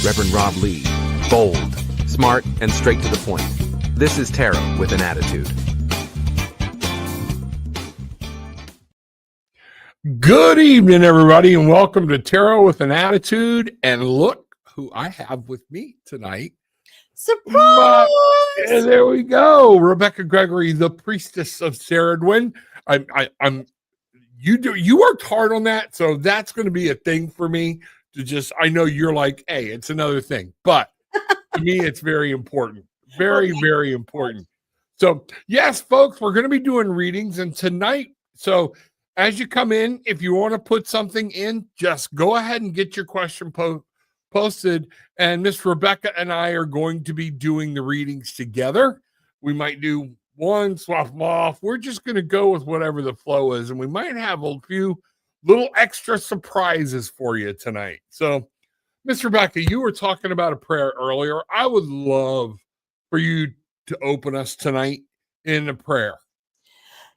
Reverend Rob Lee. Bold, smart, and straight to the point. This is Tarot with an Attitude. Good evening, everybody, and welcome to Tarot with an Attitude. And look who I have with me tonight. Surprise! There we go. Rebecka Gregory, the priestess of Cerridwen. You worked hard on that, so that's going to be a thing for me to just, I know you're like, hey, it's another thing, but to me, it's very important. Very important. So yes, folks, we're going to be doing readings, and tonight, so as you come in, if you want to put something in, just go ahead and get your question posted, and Miss Rebecka and I are going to be doing the readings together. We might do one, swap them off. We're just going to go with whatever the flow is, and we might have a few little extra surprises for you tonight. So, Miss Rebecka, you were talking about a prayer earlier. I would love for you to open us tonight in a prayer.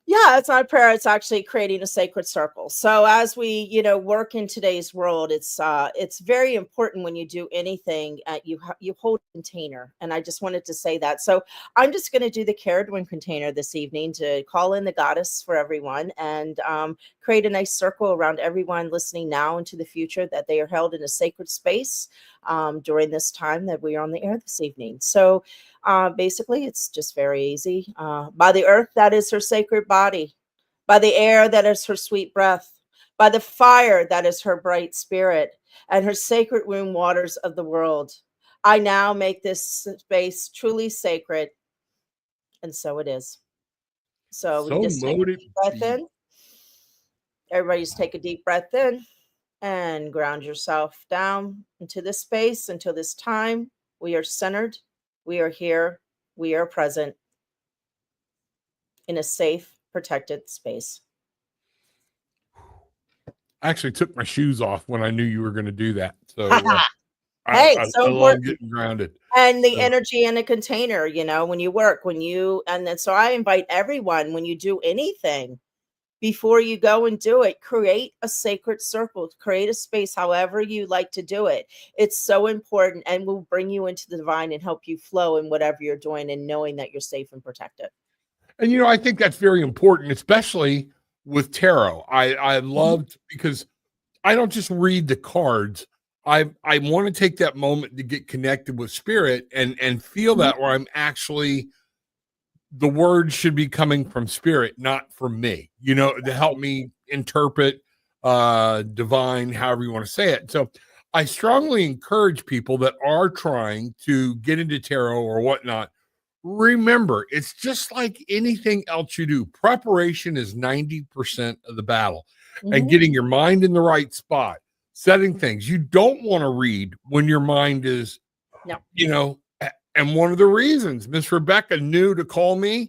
Yeah, it's not a prayer. It's actually creating a sacred circle. So as we, work in today's world, it's very important when you do anything, you hold a container. And I just wanted to say that. So I'm just going to do the Cerridwen container this evening to call in the goddess for everyone and create a nice circle around everyone listening now into the future, that they are held in a sacred space during this time that we are on the air this evening. So basically, it's just very easy. By the earth, that is her sacred body. By the air, that is her sweet breath. By the fire, that is her bright spirit. And her sacred womb waters of the world. I now make this space truly sacred. And so it is. So we just take a deep breath in. Everybody just take a deep breath in and ground yourself down into this space, until this time. We are centered. We are here. We are present in a safe, protected space. I actually took my shoes off when I knew you were going to do that. So I love getting grounded. And the energy in a container, when you work, so I invite everyone, when you do anything, before you go and do it, create a sacred circle, create a space, however you like to do it. It's so important, and will bring you into the divine and help you flow in whatever you're doing, and knowing that you're safe and protected. And, I think that's very important, especially with tarot. I loved, because I don't just read the cards. I want to take that moment to get connected with spirit and feel that, where I'm actually, the words should be coming from spirit, not from me, to help me interpret divine, however you want to say it. So I strongly encourage people that are trying to get into tarot or whatnot. Remember, it's just like anything else you do. Preparation is 90% of the battle, and getting your mind in the right spot, setting things. You don't want to read when your mind is, and one of the reasons Miss Rebecka knew to call me,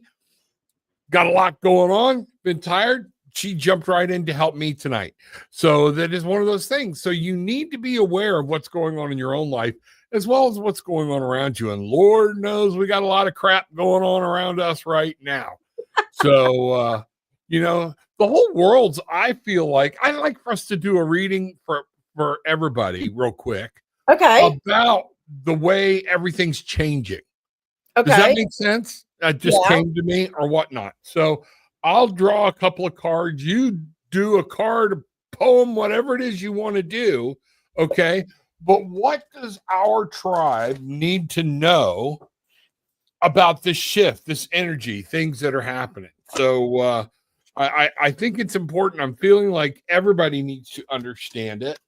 got a lot going on, been tired, she jumped right in to help me tonight. So that is one of those things. So you need to be aware of what's going on in your own life, as well as what's going on around you. And Lord knows we got a lot of crap going on around us right now. So, the whole world's, I feel like, I'd like for us to do a reading for everybody real quick. Okay. About the way everything's changing. Okay. Does that make sense? That just came to me or whatnot. So I'll draw a couple of cards. You do a card, a poem, whatever it is you want to do. Okay. But what does our tribe need to know about this shift, this energy, things that are happening? So I think it's important. I'm feeling like everybody needs to understand it,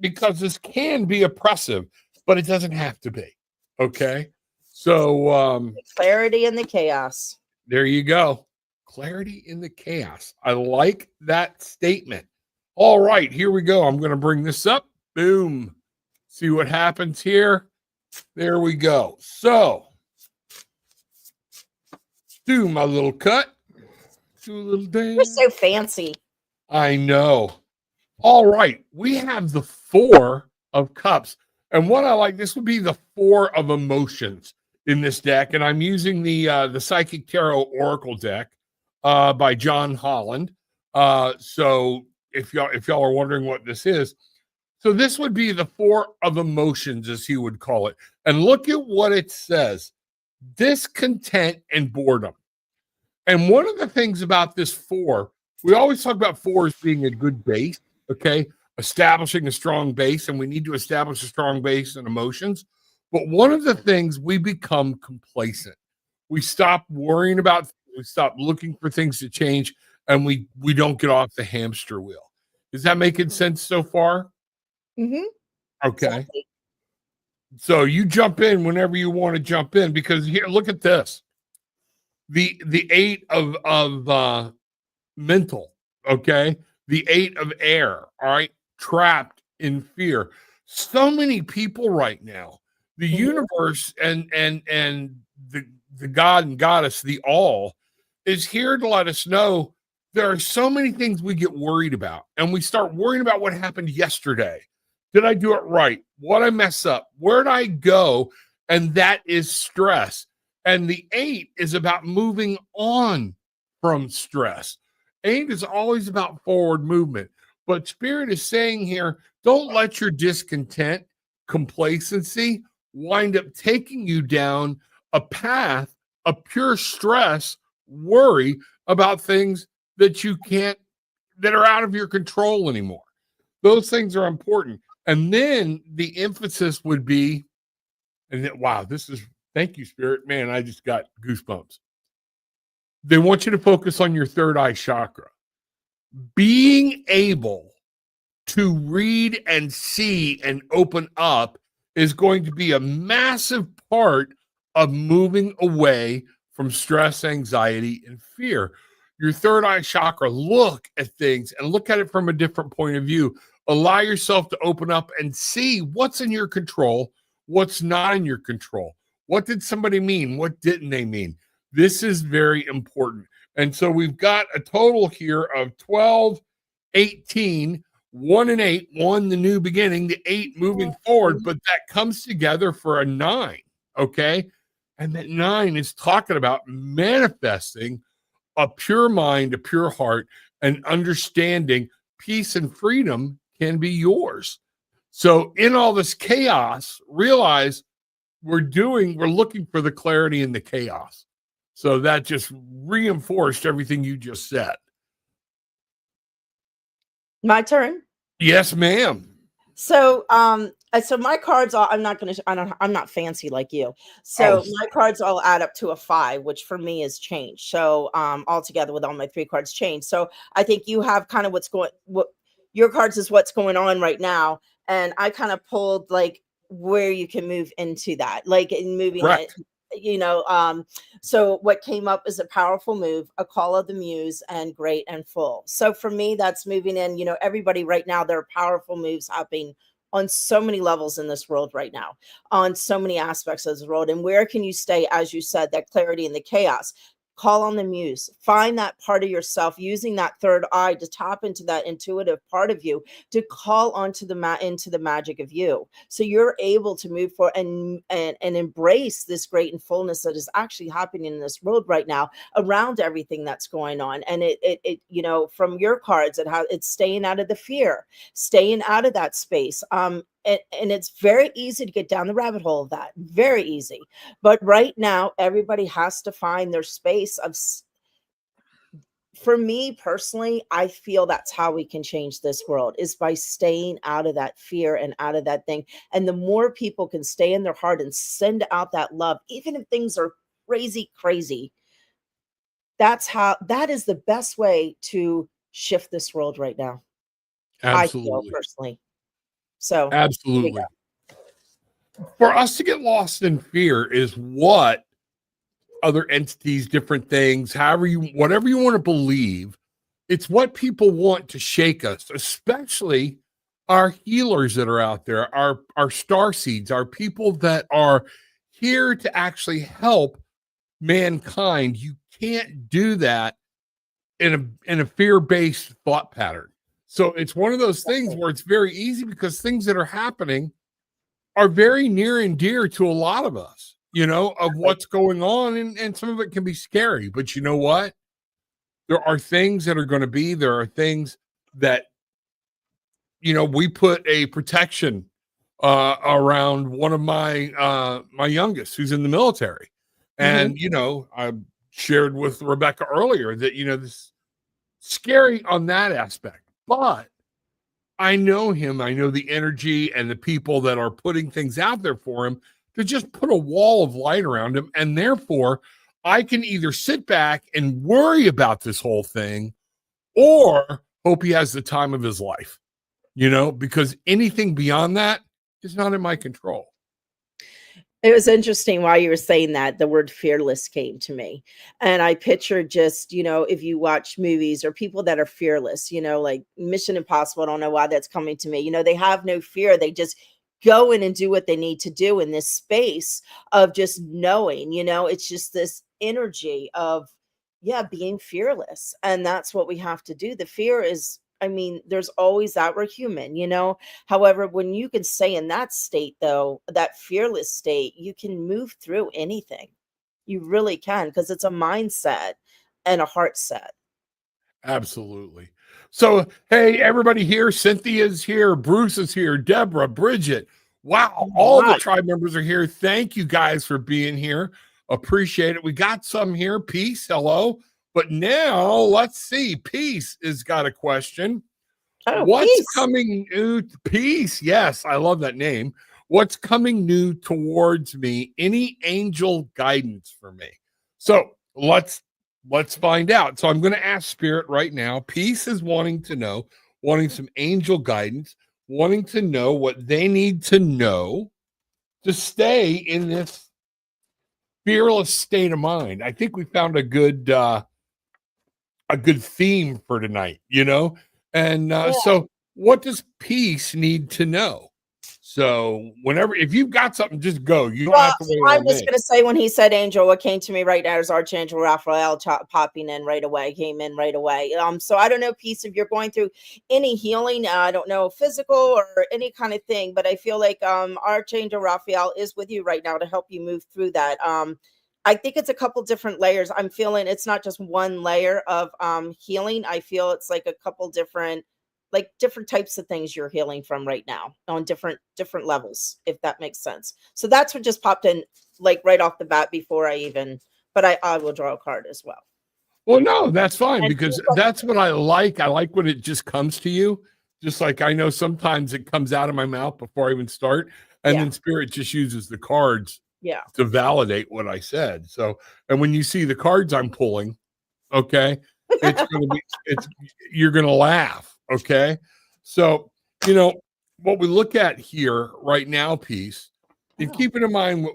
because this can be oppressive, but it doesn't have to be. Okay. So clarity in the chaos. There you go. Clarity in the chaos. I like that statement. All right, here we go. I'm going to bring this up. Boom. See what happens here. There we go. So do my little cut. Do a little dance. You're so fancy. I know. All right. We have the 4 of Cups. And what I like, this would be the 4 of Emotions in this deck. And I'm using the Psychic Tarot Oracle deck by John Holland. So if y'all are wondering what this is, So this would be the 4 of emotions, as he would call it. And look at what it says: discontent and boredom. And one of the things about this 4, we always talk about 4 as being a good base, okay? Establishing a strong base, and we need to establish a strong base in emotions. But one of the things, we become complacent. We stop worrying about things, we stop looking for things to change, and we don't get off the hamster wheel. Is that making sense so far? Mm-hmm. Okay. Exactly. So you jump in whenever you want to jump in, because here, look at this. The 8 of mental, okay? The 8 of air, all right? Trapped in fear. So many people right now, the universe and the God and goddess, the all, is here to let us know there are so many things we get worried about, and we start worrying about what happened yesterday. Did I do it right? What I mess up? Where'd I go? And that is stress. And the 8 is about moving on from stress. 8 is always about forward movement. But Spirit is saying here, don't let your discontent, complacency wind up taking you down a path of pure stress, worry about things that you can't, that are out of your control anymore. Those things are important. And then the emphasis would be, and that, wow, this is, thank you, Spirit. Man, I just got goosebumps. They want you to focus on your third eye chakra. Being able to read and see and open up is going to be a massive part of moving away from stress, anxiety, and fear. Your third eye chakra, look at things and look at it from a different point of view. Allow yourself to open up and see what's in your control, what's not in your control. What did somebody mean? What didn't they mean? This is very important. And so we've got a total here of 12, 18, 1 and 8, 1, the new beginning, the 8 moving forward, but that comes together for a 9, okay? And that 9 is talking about manifesting a pure mind, a pure heart, and understanding peace and freedom can be yours. So in all this chaos, realize we're looking for the clarity in the chaos. So that just reinforced everything you just said. My turn. Yes, ma'am. So my cards all, I'm not fancy like you. So my cards all add up to a 5, which for me is change. So all together with all my 3 cards change. So I think you have kind of what your cards is what's going on right now. And I kind of pulled like where you can move into that, like in moving it, so what came up is a powerful move, a call of the muse, and great and full. So for me, that's moving in, everybody right now, there are powerful moves happening on so many levels in this world right now, on so many aspects of the world. And where can you stay, as you said, that clarity in the chaos? Call on the muse, find that part of yourself, using that third eye to tap into that intuitive part of you, to call onto into the magic of you. So you're able to move forward and embrace this great and fullness that is actually happening in this world right now around everything that's going on. And it from your cards, it's staying out of the fear, staying out of that space. And it's very easy to get down the rabbit hole of that, very easy. But right now, everybody has to find their space of. For me personally, I feel that's how we can change this world, is by staying out of that fear and out of that thing. And the more people can stay in their heart and send out that love, even if things are crazy, that is the best way to shift this world right now. Absolutely. I feel personally. So absolutely. For us to get lost in fear is what other entities, different things, whatever you want to believe, it's what people want to shake us, especially our healers that are out there, our star seeds, our people that are here to actually help mankind. You can't do that in a fear-based thought pattern. So it's one of those things where it's very easy, because things that are happening are very near and dear to a lot of us, of what's going on. And some of it can be scary, but you know what? There are things that are going to be, there are things that we put a protection around one of my my youngest who's in the military. Mhm. And I shared with Rebecka earlier that this scary on that aspect. But I know him, I know the energy and the people that are putting things out there for him to just put a wall of light around him. And therefore, I can either sit back and worry about this whole thing or hope he has the time of his life, because anything beyond that is not in my control. It was interesting while you were saying that, the word fearless came to me. And I pictured just, if you watch movies or people that are fearless, like Mission Impossible, I don't know why that's coming to me. They have no fear. They just go in and do what they need to do in this space of just knowing, it's just this energy of, yeah, being fearless. And that's what we have to do. The fear is, I mean, there's always that, we're human. However, when you can stay in that state, though, that fearless state, you can move through anything. You really can, because it's a mindset and a heart set. Absolutely. So, hey, everybody here. Cynthia's here. Bruce is here. Deborah, Bridget. Wow. All the Right. tribe members are here. Thank you guys for being here. Appreciate it. We got some here. Peace. Hello. But now let's see. Peace has got a question. Oh, What's peace. coming new? Peace. Yes. I love that name. What's coming new towards me? Any angel guidance for me? So let's find out. So I'm going to ask Spirit right now. Peace is wanting some angel guidance, wanting to know what they need to know to stay in this fearless state of mind. I think we found a good theme for tonight, And Yeah. so what does peace need to know? So if you've got something, just go. You don't Well, have to wait I'm on just me. going to say, when he said angel, what came to me right now is Archangel Raphael popping in right away, came in right away. So I don't know, Peace, if you're going through any healing, I don't know, physical or any kind of thing, but I feel like Archangel Raphael is with you right now to help you move through that. I think it's a couple different layers. I'm feeling it's not just one layer of healing. I feel it's like a couple different types of things you're healing from right now on different levels, if that makes sense. So that's what just popped in like right off the bat before but I will draw a card as well. Well, no, that's fine, And because that's what I like. I like when it just comes to you. Just like I know sometimes it comes out of my mouth before I even start, and yeah, then Spirit just uses the cards yeah. to validate what I said. So, and when you see the cards I'm pulling, okay, you're gonna laugh, okay? So, what we look at here right now, Peace, and Oh, keeping in mind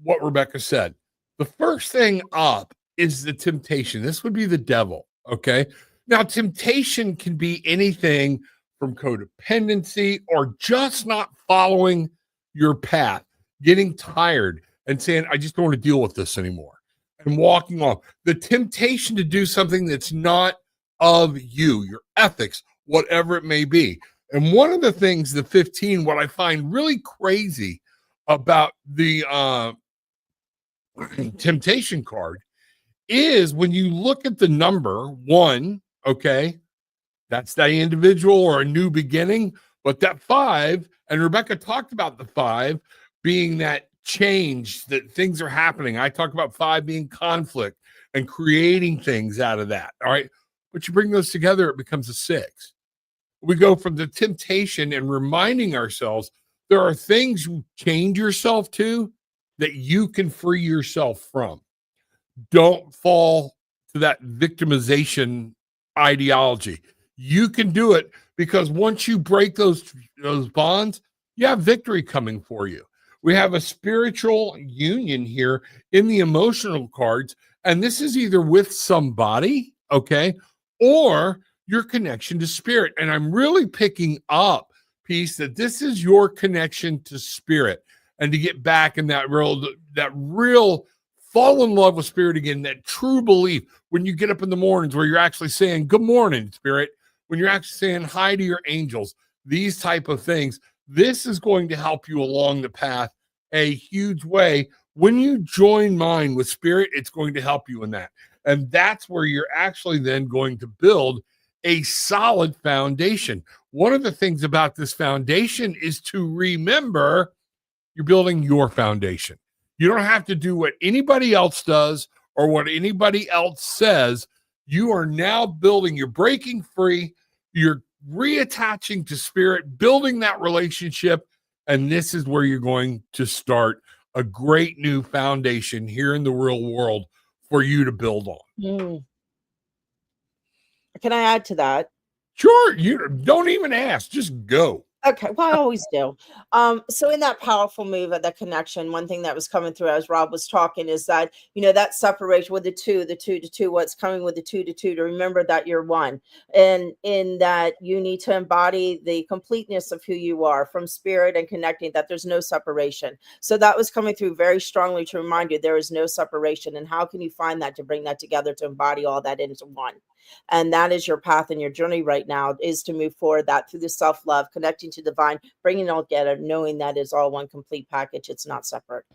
what Rebecka said, the first thing up is the temptation. This would be the devil, okay? Now, temptation can be anything from codependency or just not following your path, getting tired and saying, I just don't want to deal with this anymore, and walking off. The temptation to do something that's not of you, your ethics, whatever it may be. And one of the things, the 15, what I find really crazy about the temptation card is when you look at the number 1, okay, that's that individual or a new beginning. But that 5, and Rebecka talked about the 5 being that change, that things are happening. I talk about 5 being conflict and creating things out of that. All right. But you bring those together, it becomes a 6. We go from the temptation and reminding ourselves there are things you change yourself to that you can free yourself from. Don't fall to that victimization ideology. You can do it, because once you break those bonds, you have victory coming for you. We have a spiritual union here in the emotional cards, and this is either with somebody, okay, or your connection to spirit. And I'm really picking up, Peace, that this is your connection to spirit, and to get back in that real fall in love with spirit again, that true belief when you get up in the mornings where you're actually saying, good morning, spirit, when you're actually saying hi to your angels, these type of things. This is going to help you along the path a huge way. When you join mind with spirit, it's going to help you in that. And that's where you're actually then going to build a solid foundation. One of the things about this foundation is to remember you're building your foundation. You don't have to do what anybody else does or what anybody else says. You are now building, you're breaking free, you're reattaching to spirit, building that relationship. And this is where you're going to start a great new foundation here in the real world for you to build on. Mm. Can I add to that? Sure. You don't even ask, just go. Okay, well, I always do. So in that powerful move of the connection, one thing that was coming through as Rob was talking is that, that separation with the two to two, what's coming with the two to remember that you're one. And in that you need to embody the completeness of who you are from spirit and connecting, that there's no separation. So that was coming through very strongly to remind you there is no separation. And how can you find that to bring that together to embody all that into one? And that is your path and your journey right now, is to move forward that through the self-love, connecting to divine, bringing it all together, knowing that is all one complete package. It's not separate.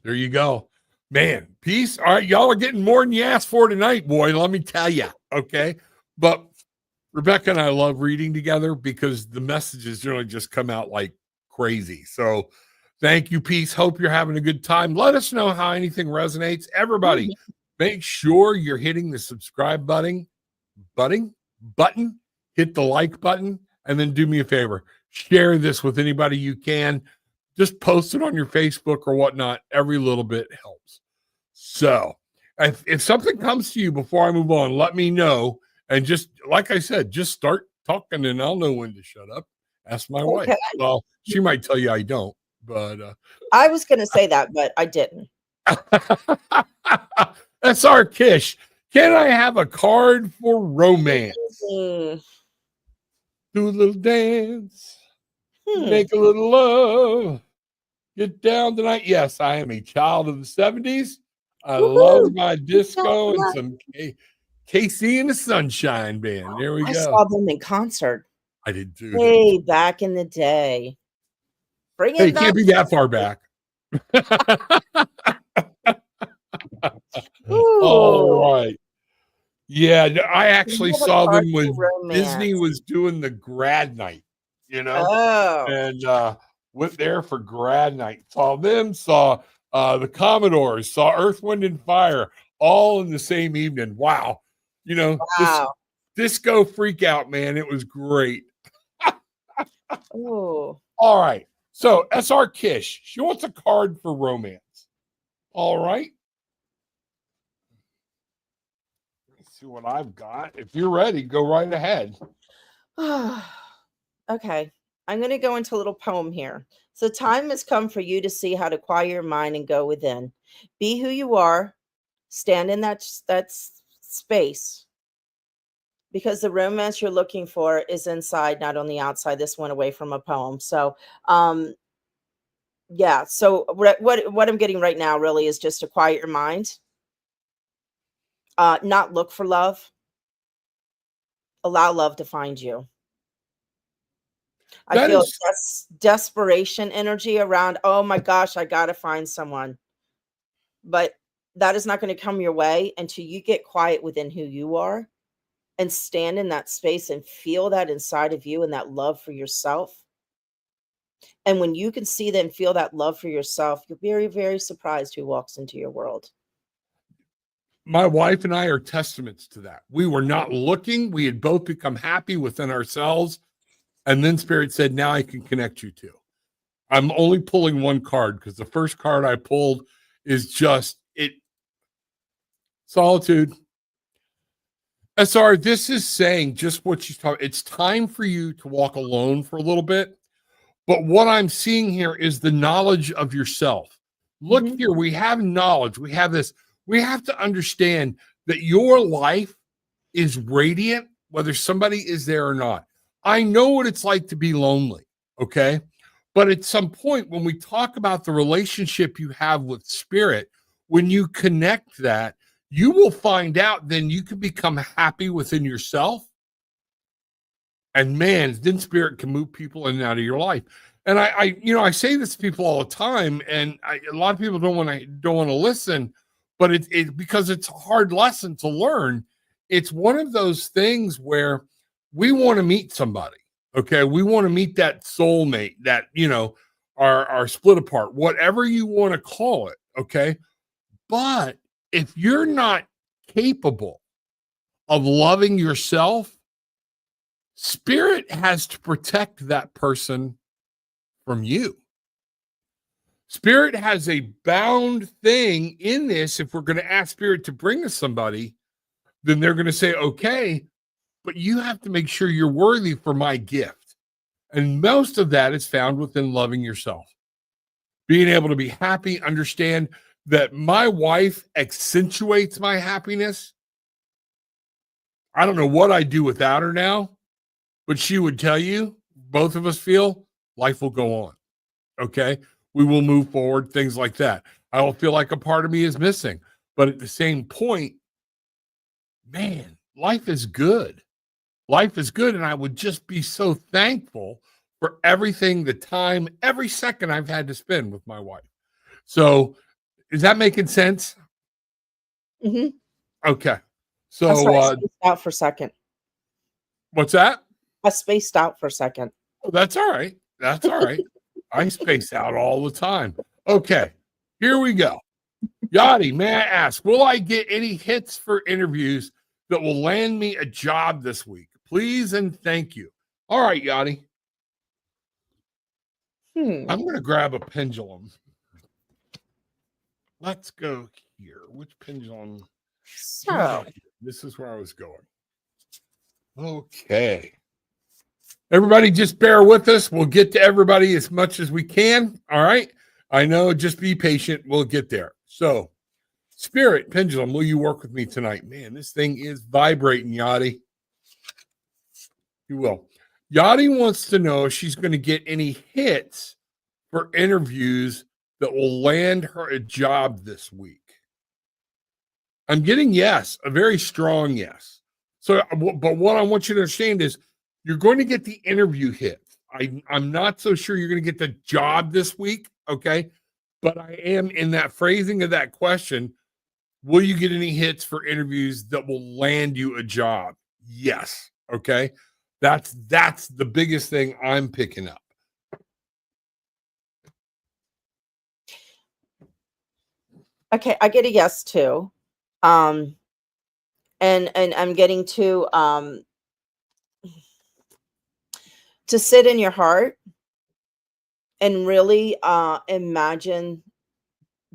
There you go, man. Peace. All right. Y'all are getting more than you asked for tonight, boy. Let me tell you. Okay. But Rebecka and I love reading together because the messages generally just come out like crazy. So thank you, Peace. Hope you're having a good time. Let us know how anything resonates. Everybody, make sure you're hitting the subscribe button, hit the like button, and then do me a favor. Share this with anybody you can. Just post it on your Facebook or whatnot. Every little bit helps. So if something comes to you before I move on, let me know. And just like I said, just start talking and I'll know when to shut up. Ask my wife. Well, she might tell you I don't, but I was going to say that, but I didn't. That's our Kish. Can I have a card for romance? Do a little dance. Make a little love. Get down tonight. Yes, I am a child of the 70s. I love my disco and some Casey and the Sunshine Band. There we go. I saw them in concert. I did too. Way back in the day. Bring it back. Can't be that far back. All right. Yeah, I actually saw them when Disney was doing the grad night, and went there for grad night. Saw them, saw the Commodores, saw Earth, Wind, and Fire all in the same evening. Wow. Disco freak out, man. It was great. Oh. All right. So SR Kish, she wants a card for romance. All right. Let's see what I've got. If you're ready, go right ahead. Okay. I'm going to go into a little poem here. So time has come for you to see how to quiet your mind and go within. Be who you are. Stand in that space. Because the romance you're looking for is inside, not on the outside. This went away from a poem. So, yeah. So what I'm getting right now really is just to quiet your mind. Not look for love. Allow love to find you. I feel desperation energy around, oh my gosh, I got to find someone. But that is not going to come your way until you get quiet within who you are and stand in that space and feel that inside of you and that love for yourself. And when you can see that and feel that love for yourself, you're very, very surprised who walks into your world. My wife and I are testaments to that. We were not looking. We had both become happy within ourselves. And then Spirit said, now I can connect you to. I'm only pulling one card because the first card I pulled is just solitude. SR, this is saying just what she's talking. It's time for you to walk alone for a little bit. But what I'm seeing here is the knowledge of yourself. Look here, we have knowledge. We have this. We have to understand that your life is radiant, whether somebody is there or not. I know what it's like to be lonely, okay? But at some point, when we talk about the relationship you have with Spirit, when you connect that, you will find out then you can become happy within yourself. And man, then Spirit can move people in and out of your life. And I say this to people all the time, and a lot of people don't want to listen, but it because it's a hard lesson to learn. It's one of those things where we want to meet somebody. Okay. We want to meet that soulmate, that, our split apart, whatever you want to call it. Okay. But if you're not capable of loving yourself, spirit has to protect that person from you. Spirit has a bound thing in this. If we're going to ask spirit to bring us somebody, then they're going to say, okay, but you have to make sure you're worthy for my gift. And most of that is found within loving yourself. Being able to be happy, understand that my wife accentuates my happiness. I don't know what I'd do without her now, but she would tell you, both of us feel life will go on. Okay. We will move forward, things like that. I don't feel like a part of me is missing, but at the same point, man, life is good. Life is good. And I would just be so thankful for everything, the time, every second I've had to spend with my wife. So is that making sense? Mm-hmm. Okay. So I So spaced out for a second. What's that? I spaced out for a second. Oh, that's all right. That's all right. I space out all the time. Okay, here we go. Yachty, may I ask, will I get any hits for interviews that will land me a job this week? Please and thank you. All right, Yachty. I'm going to grab a pendulum. Let's go here. Which pendulum? So, This is where I was going. Okay. Everybody just bear with us. We'll get to everybody as much as we can. All right. I know. Just be patient. We'll get there. So, Spirit Pendulum, will you work with me tonight? Man, this thing is vibrating, Yachty. You will. Yachty wants to know if she's going to get any hits for interviews that will land her a job this week. I'm getting yes, a very strong yes. So, but what I want you to understand is you're going to get the interview hit. I'm not so sure you're going to get the job this week, okay? But I am in that phrasing of that question. Will you get any hits for interviews that will land you a job? Yes, okay? That's the biggest thing I'm picking up. okay, I get a yes too. And I'm getting to sit in your heart and really imagine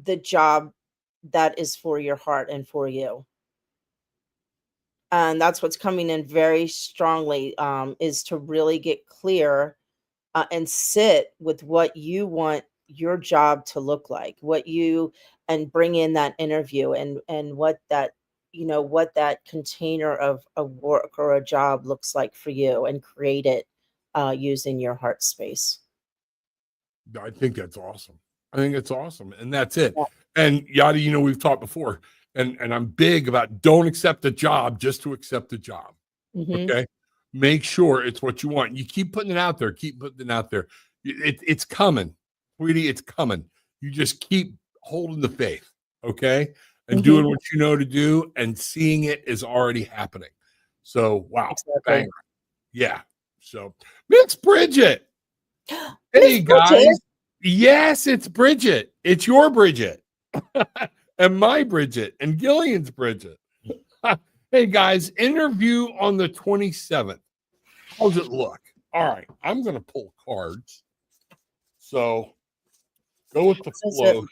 the job that is for your heart and for you. And that's what's coming in very strongly, is to really get clear and sit with what you want your job to look like, and bring in that interview and what that, what that container of a work or a job looks like for you, and create it using your heart space. I think that's awesome. I think it's awesome. And that's it. Yeah. And Yachty, we've talked before, and I'm big about don't accept a job just to accept a job. Mm-hmm. Okay. Make sure it's what you want. You keep putting it out there. Keep putting it out there. It's coming, sweetie. It's coming. You just keep holding the faith. Okay. And doing what you know to do, and seeing it is already happening. So, wow. Exactly. Banger. Yeah. So, Miss Bridget. Hey, Miss guys. Bridget. Yes, it's Bridget. It's your Bridget. And my Bridget. And Gillian's Bridget. Hey, guys. Interview on the 27th. How's it look? All right. I'm going to pull cards. So, go with the flow.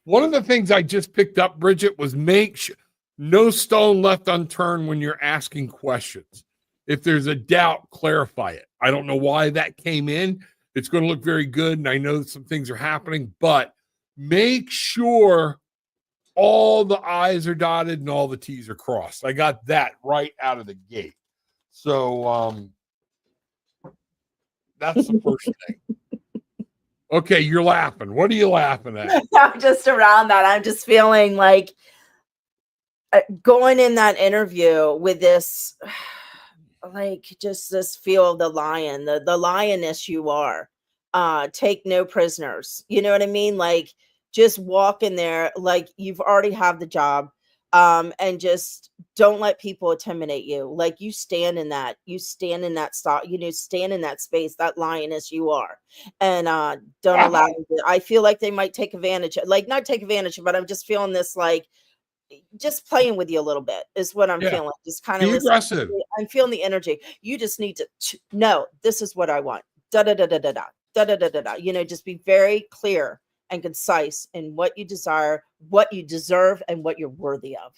One of the things I just picked up, Bridget, was make sure no stone left unturned when you're asking questions. If there's a doubt, clarify it. I don't know why that came in. It's going to look very good, and I know some things are happening, but make sure all the I's are dotted and all the T's are crossed. I got that right out of the gate. So that's the first thing. Okay, you're laughing. What are you laughing at? I'm just around that. I'm just feeling like going in that interview with this, like, just this feel of the lion, the lioness you are. Take no prisoners. You know what I mean? Like, just walk in there like you've already have the job. And just don't let people intimidate you. Like, you stand in that spot, stand in that space, that lioness you are. And don't allow Wow. them I feel like they might take advantage, like, not take advantage, but I'm just feeling this, like, just playing with you a little bit is what I'm Yeah. feeling. Just kind of Be listen. aggressive. I'm feeling the energy. You just need to no, this is what I want. Da da da da da da da da da da da. Just be very clear and concise in what you desire, what you deserve, and what you're worthy of.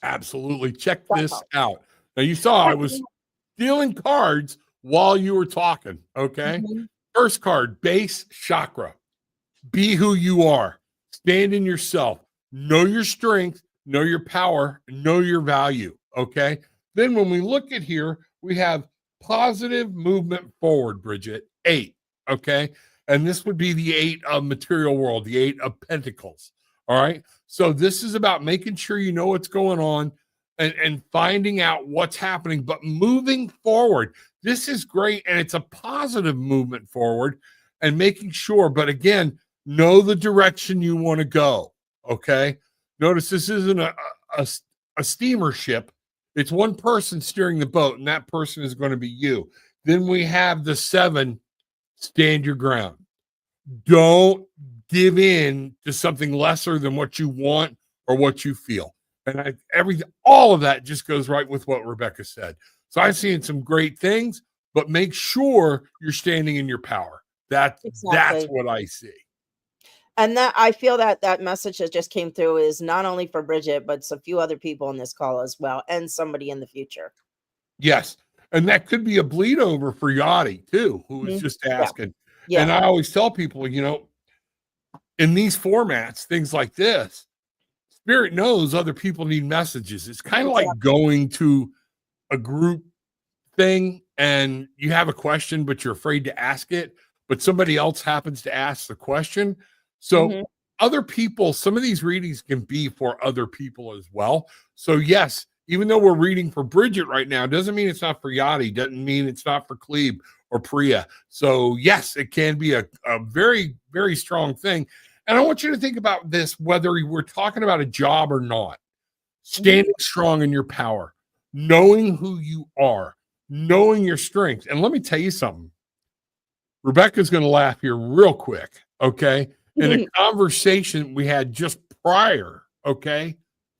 Absolutely. Check That's this all. out. Now, you saw I was dealing cards while you were talking. Okay. Mhm. First card, base chakra. Be who you are. Stand in yourself. Know your strength. Know your power. Know your value. Okay. Then when we look at here, we have positive movement forward, Bridget. 8. Okay. And this would be the 8 of material world, the 8 of pentacles. All right. So this is about making sure you know what's going on and finding out what's happening, but moving forward. This is great. And it's a positive movement forward and making sure. But again, know the direction you want to go. Okay. Notice this isn't a steamer ship. It's one person steering the boat, and that person is going to be you. Then we have the 7, stand your ground. Don't give in to something lesser than what you want or what you feel. And all of that just goes right with what Rebecka said. So I've seen some great things, but make sure you're standing in your power. That's Exactly. what I see. And that I feel that message that just came through is not only for Bridget, but a few other people on this call as well, and somebody in the future. Yes. And that could be a bleed over for Yachty too, who was Mhm. just Yeah. asking. Yeah. And I always tell people, in these formats, things like this, Spirit knows other people need messages. It's kind of like Exactly. going to a group thing and you have a question, but you're afraid to ask it, but somebody else happens to ask the question. So Mhm. other people, some of these readings can be for other people as well. So yes, even though we're reading for Bridget right now, doesn't mean it's not for Yachty, doesn't mean it's not for Cleve or Priya. So yes, it can be a very, very strong thing. And I want you to think about this, whether we're talking about a job or not, Mhm. standing strong in your power, knowing who you are, knowing your strengths. And let me tell you something. Rebecca's going to laugh here real quick. Okay. In a conversation we had just prior. Okay.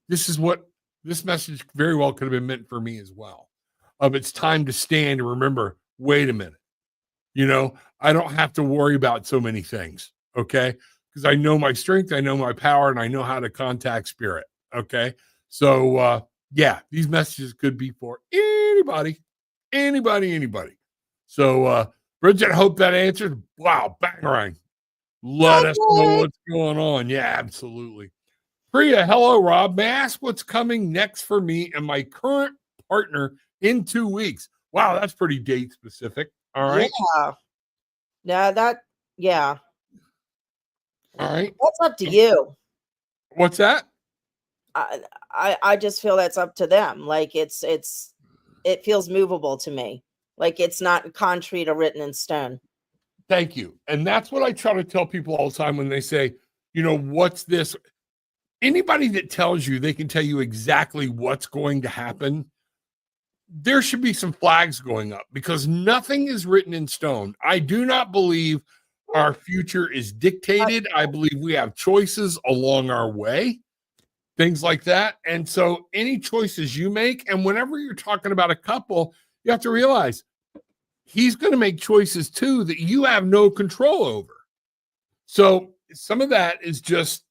This is what this message very well could have been meant for me as well. It's time to stand and remember, wait a minute. I don't have to worry about so many things. Okay. Because I know my strength, I know my power, and I know how to contact spirit. Okay. So, yeah, these messages could be for anybody. So, Bridget, I hope that answered. Wow, bangarang. Let us know Okay. what's going on. Yeah, absolutely. Priya, hello, Rob. May I ask what's coming next for me and my current partner in 2 weeks? Wow, that's pretty date specific. All right. Yeah. No, yeah. All right. That's up to you. What's that? I just feel that's up to them. Like, it feels movable to me. Like, it's not concrete or written in stone. Thank you. And that's what I try to tell people all the time when they say, what's this? Anybody that tells you they can tell you exactly what's going to happen, there should be some flags going up because nothing is written in stone. I do not believe our future is dictated. I believe we have choices along our way, things like that. And so any choices you make, and whenever you're talking about a couple, you have to realize he's going to make choices too that you have no control over. So some of that is just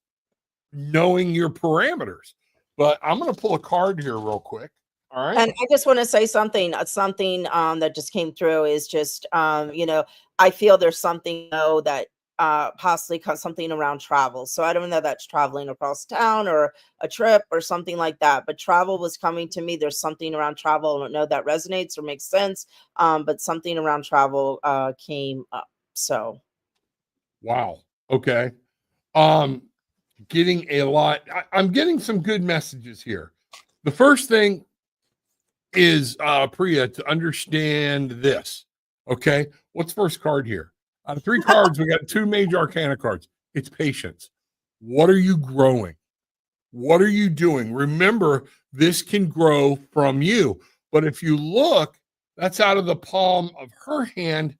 knowing your parameters. But I'm going to pull a card here real quick. All right. And I just want to say something, that just came through is just, I feel there's something though that possibly something around travel. So I don't know if that's traveling across town or a trip or something like that. But travel was coming to me. There's something around travel. I don't know if that resonates or makes sense. But something around travel came up. So Wow. Okay. Um, getting a lot. I'm getting some good messages here. The first thing is Priya to understand this. Okay. What's first card here? Out of 3 cards, we got 2 major arcana cards. It's patience. What are you growing? What are you doing? Remember, this can grow from you. But if you look, that's out of the palm of her hand.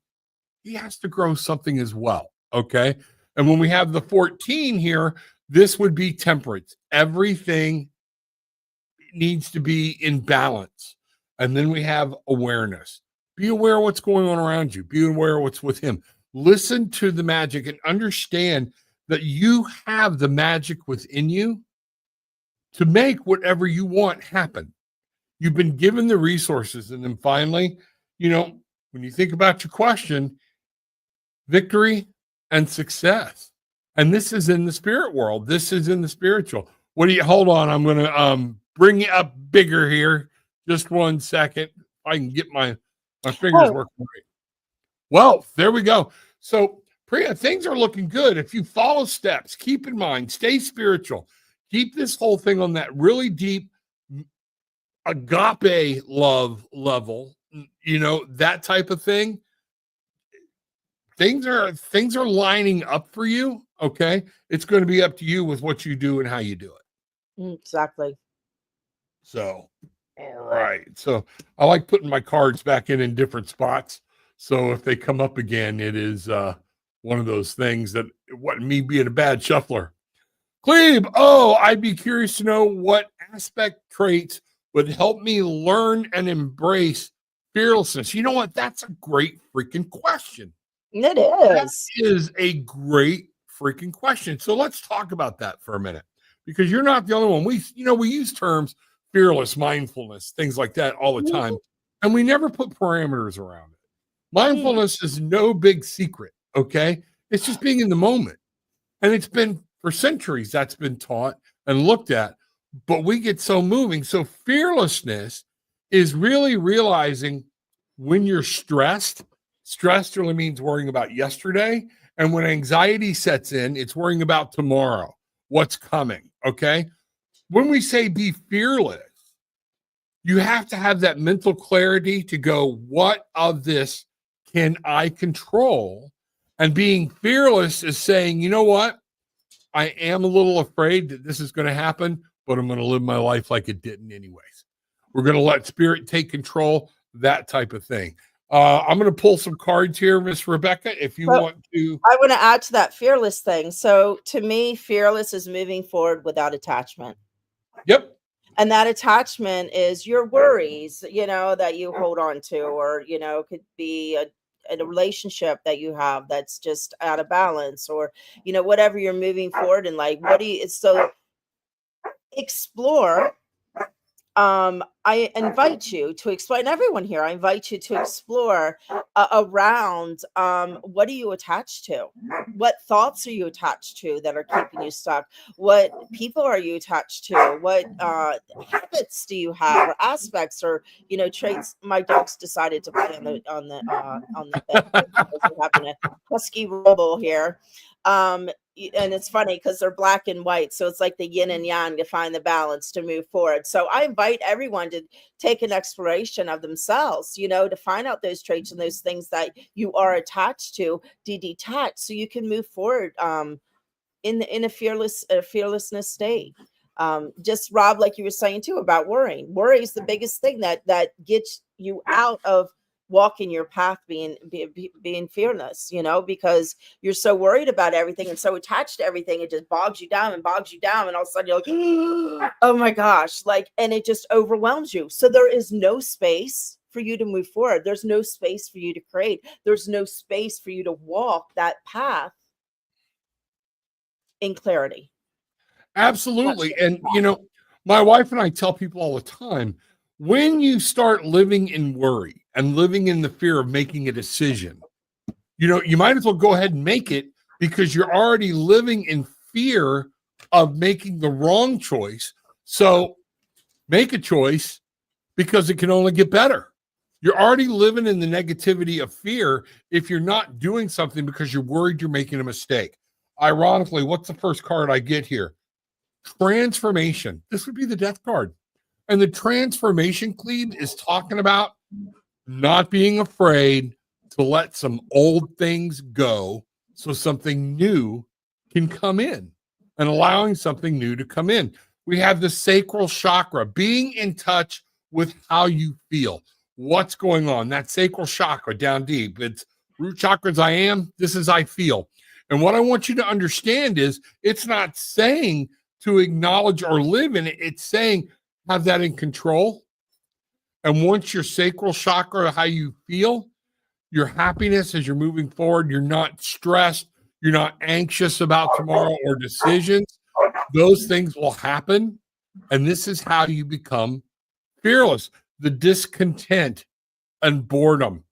He has to grow something as well. Okay. And when we have the 14 here, this would be temperance. Everything needs to be in balance. And then we have awareness. Be aware of what's going on around you. Be aware of what's with him. Listen to the magic and understand that you have the magic within you to make whatever you want happen. You've been given the resources. And then finally, when you think about your question, victory and success. And this is in the spirit world. This is in the spiritual. Hold on. I'm going to bring you up bigger here. Just 1 second. I can get my fingers working right. Well, there we go. So, Priya, things are looking good. If you follow steps, keep in mind, stay spiritual. Keep this whole thing on that really deep agape love level, that type of thing. Things are lining up for you. Okay. It's going to be up to you with what you do and how you do it. Exactly. So, all right. So I like putting my cards back in different spots. So if they come up again, it is one of those things that it wasn't me being a bad shuffler. Cleve, I'd be curious to know what aspect traits would help me learn and embrace fearlessness. You know what? That's a great freaking question. It is. That is a great freaking question. So let's talk about that for a minute, because you're not the only one. We use terms fearless, mindfulness, things like that all the time, and we never put parameters around it. Mindfulness is no big secret, okay? It's just being in the moment. And it's been for centuries that's been taught and looked at, but we get so moving. So fearlessness is really realizing when you're stressed really means worrying about yesterday. And when anxiety sets in, it's worrying about tomorrow, what's coming, okay? When we say be fearless, you have to have that mental clarity to go, what of this can I control? And being fearless is saying, you know what? I am a little afraid that this is going to happen, but I'm going to live my life like it didn't anyways. We're going to let spirit take control, that type of thing. I'm going to pull some cards here, Miss Rebecka, if you want to. I want to add to that fearless thing. So to me, fearless is moving forward without attachment. Yep. And that attachment is your worries, that you hold on to, or, could be a relationship that you have that's just out of balance, or, whatever you're moving forward in. Like, so explore. I invite you to explain, everyone here, I invite you to explore around what are you attached to? What thoughts are you attached to that are keeping you stuck? What people are you attached to? What habits do you have, or aspects, or traits? My dog's decided to play on the bed because we're having a husky rumble here. And it's funny because they're black and white, so it's like the yin and yang to find the balance to move forward. So I invite everyone to take an exploration of themselves, to find out those traits and those things that you are attached to detach, so you can move forward in a fearlessness state. Just Rob, like you were saying too about worrying. Worry is the biggest thing that gets you out of walking your path, being fearless, because you're so worried about everything and so attached to everything, it just bogs you down, and all of a sudden you're like, oh my gosh, and it just overwhelms you. So there is no space for you to move forward. There's no space for you to create. There's no space for you to walk that path in clarity. Absolutely. And my wife and I tell people all the time, when you start living in worry and living in the fear of making a decision, you might as well go ahead and make it, because you're already living in fear of making the wrong choice. So make a choice, because it can only get better. You're already living in the negativity of fear if you're not doing something because you're worried you're making a mistake. Ironically, what's the first card I get here? Transformation. This would be the death card. And the transformation, Cleve, is talking about not being afraid to let some old things go so something new can come in, and allowing something new to come in. We have the sacral chakra, being in touch with how you feel, what's going on. That sacral chakra down deep. It's root chakras, I am, this is I feel. And what I want you to understand is it's not saying to acknowledge or live in it. It's saying have that in control. And once your sacral chakra, how you feel, your happiness as you're moving forward, you're not stressed, you're not anxious about tomorrow or decisions, those things will happen. And this is how you become fearless. The discontent and boredom.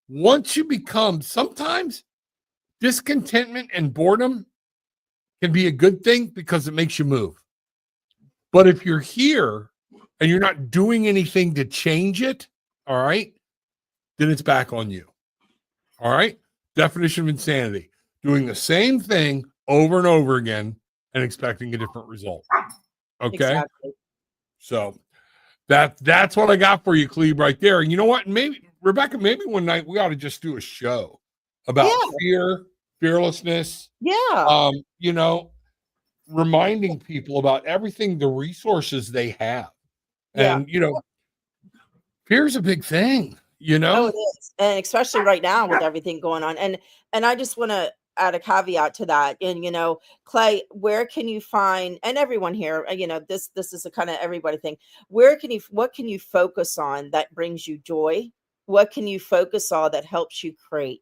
Once you become, sometimes discontentment and boredom can be a good thing because it makes you move. But if you're here and you're not doing anything to change it, all right, then it's back on you. All right. Definition of insanity: doing the same thing over and over again and expecting a different result. Okay. Exactly. So that's what I got for you, Cleve, right there. And you know what? Maybe, Rebecka, maybe one night we ought to just do a show about fear, fearlessness. Yeah. You know, reminding people about everything, the resources they have. Yeah. And, you know, fear's a big thing, you Oh, know? it is. And especially right now with everything going on. And I just want to add a caveat to that. And Clay, where can you find, and everyone here, this is a kind of everybody thing. What can you focus on that brings you joy? What can you focus on that helps you create?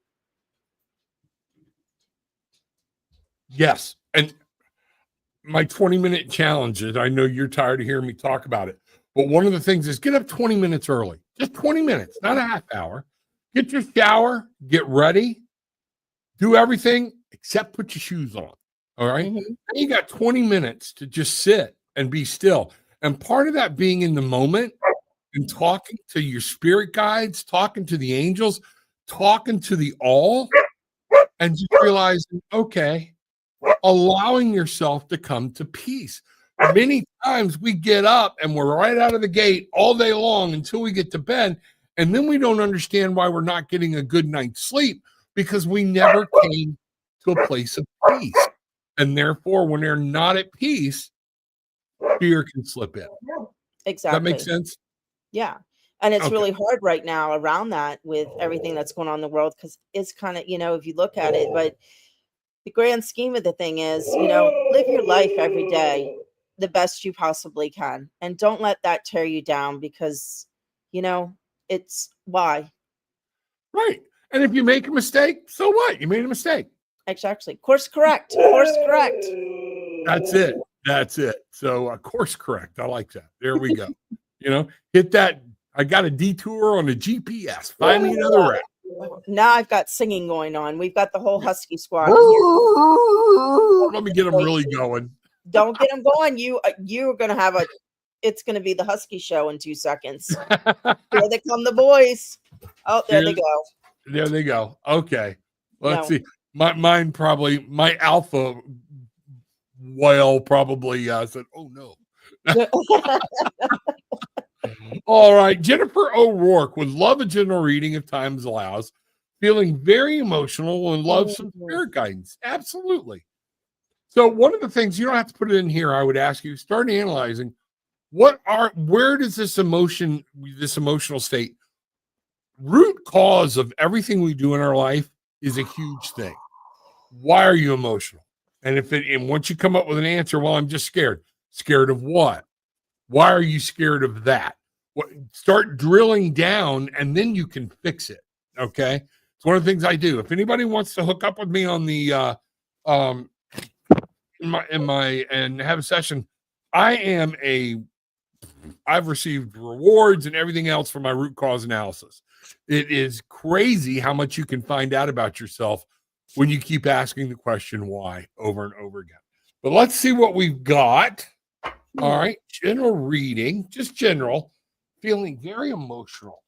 Yes. And my 20-minute challenges, I know you're tired of hearing me talk about it, but one of the things is get up 20 minutes early, just 20 minutes, not a half hour. Get your shower, get ready, do everything except put your shoes on. All right. Mhm. And you got 20 minutes to just sit and be still. And part of that being in the moment and talking to your spirit guides, talking to the angels, talking to the all, and just realizing, okay, allowing yourself to come to peace. Many times we get up and we're right out of the gate all day long until we get to bed. And then we don't understand why we're not getting a good night's sleep because we never came to a place of peace. And therefore, when they're not at peace, fear can slip in. Does Exactly. that make sense? Yeah. And it's Okay. really hard right now around that with everything that's going on in the world because it's kind of, if you look at it, but the grand scheme of the thing is, live your life every day the best you possibly can. And don't let that tear you down because, it's why. Right. And if you make a mistake, so what? You made a mistake. Exactly. Course correct. Course correct. That's it. That's it. So, course correct. I like that. There we go. Hit that. I got a detour on the GPS. Find me another route. Now I've got singing going on. We've got the whole Husky squad in here. Let me get them really going. Don't get them going. You're going to have it's going to be the Husky show in 2 seconds. Here they come, the boys. Oh, there they go. There they go. Okay. Let's see. My alpha whale probably said, oh no. All right. Jennifer O'Rourke would love a general reading if time allows. Feeling very emotional and love some spirit guidance. Absolutely. So one of the things, you don't have to put it in here, I would ask you, start analyzing where does this emotional state, root cause of everything we do in our life is a huge thing. Why are you emotional? And once you come up with an answer, well, I'm just scared. Scared of what? Why are you scared of that? Start drilling down and then you can fix it. Okay. It's one of the things I do. If anybody wants to hook up with me on the, and have a session, I've received rewards and everything else for my root cause analysis. It is crazy how much you can find out about yourself when you keep asking the question why over and over again. But let's see what we've got. All right. General reading, just general, feeling very emotional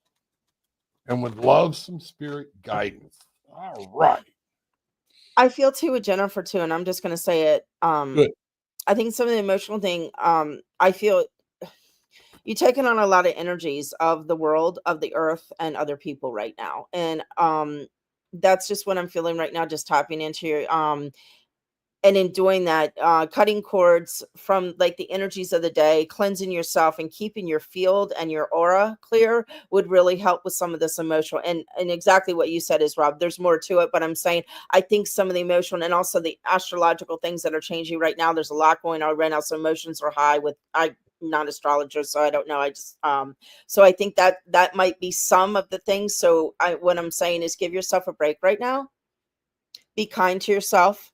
and would love some spirit guidance. All right. I feel too with Jennifer too, and I'm just going to say it. Good. I think some of the emotional thing, I feel you're taking on a lot of energies of the world, of the earth, and other people right now. And that's just what I'm feeling right now, just tapping into your And in doing that, cutting cords from like the energies of the day, cleansing yourself and keeping your field and your aura clear would really help with some of this emotional. And exactly what you said is, Rob, there's more to it, but I'm saying I think some of the emotional and also the astrological things that are changing right now, there's a lot going on right now. So emotions are high with I'm not astrologer, so I don't know. I just so I think that that might be some of the things. So what I'm saying is give yourself a break right now. Be kind to yourself,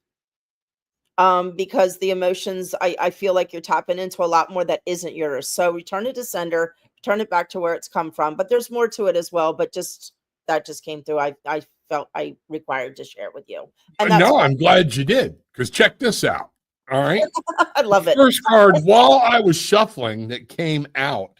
because the emotions, I feel like you're tapping into a lot more that isn't yours. So return it to sender, turn it back to where it's come from. But there's more to it as well. But just that just came through. I felt I required to share it with you. And that's No, why I'm glad you did, because check this out. All right. I love The it. first card while I was shuffling that came out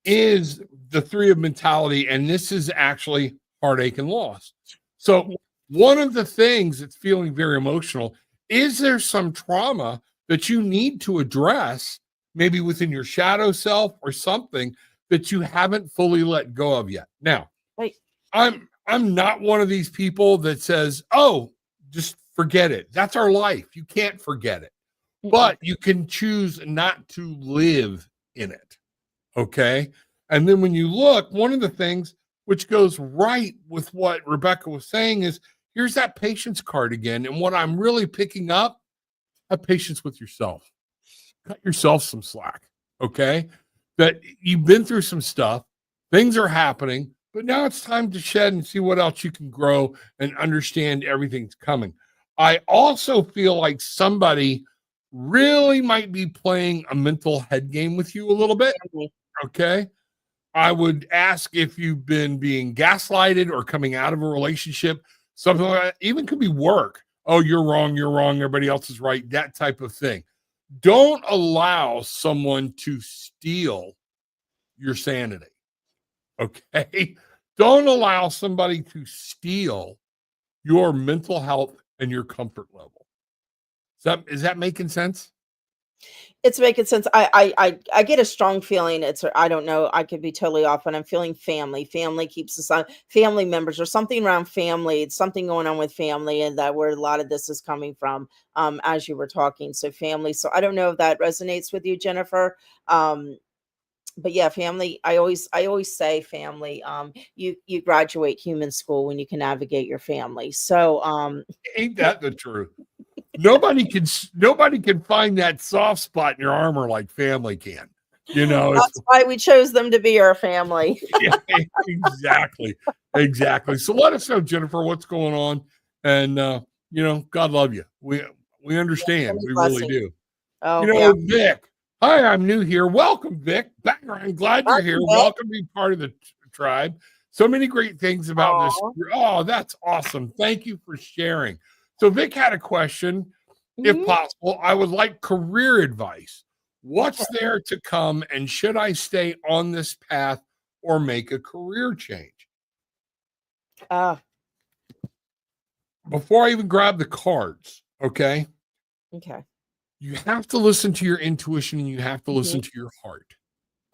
is the three of mentality. And this is actually heartache and loss. So one of the things that's feeling very emotional, is there some trauma that you need to address, maybe within your shadow self or something that you haven't fully let go of yet? Now, Right. I'm not one of these people that says, "Oh, just forget it." That's our life. You can't forget it. But you can choose not to live in it. Okay? And then when you look, one of the things which goes right with what Rebecka was saying is, here's that patience card again. And what I'm really picking up, have patience with yourself. Cut yourself some slack. Okay? That you've been through some stuff, things are happening, but now it's time to shed and see what else you can grow and understand everything's coming. I also feel like somebody really might be playing a mental head game with you a little bit. Okay. I would ask if you've been being gaslighted or coming out of a relationship, something like that. Even could be work. Oh, you're wrong. You're wrong. Everybody else is right. That type of thing. Don't allow someone to steal your sanity. Okay. Don't allow somebody to steal your mental health and your comfort level. Is that making sense? It's making sense. I get a strong feeling. I don't know. I could be totally off, but I'm feeling family. Family keeps us on. Family members or something around family. It's something going on with family, and that where a lot of this is coming from. As you were talking, so family. So I don't know if that resonates with you, Jennifer. But yeah, family. I always say family. You graduate human school when you can navigate your family. So Ain't that the truth? Nobody can find that soft spot in your armor like family can. You know, it's that's why we chose them to be our family. yeah, exactly. So let us know, Jennifer, what's going on, and God love you. We understand, Many we really blessings. do. Oh yeah. Vic. Hi, I'm new here. Welcome, Vic. Background. Glad you're here. Welcome to be part of the tribe. So many great things about this. Aw. Oh, that's awesome. Thank you for sharing. So Vic had a question. If Mhm. possible, I would like career advice. What's there to come, and should I stay on this path or make a career change? Ah, Before I even grab the cards, okay, okay. you have to listen to your intuition and you have to Mhm. listen to your heart.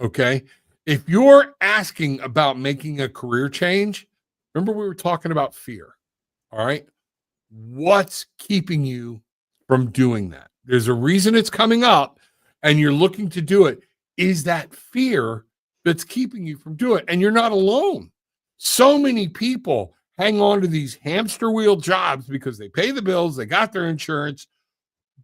Okay. If you're asking about making a career change, remember we were talking about fear. All right. What's keeping you from doing that? There's a reason it's coming up and you're looking to do it. Is that fear that's keeping you from doing it? And you're not alone. So many people hang on to these hamster wheel jobs because they pay the bills, they got their insurance.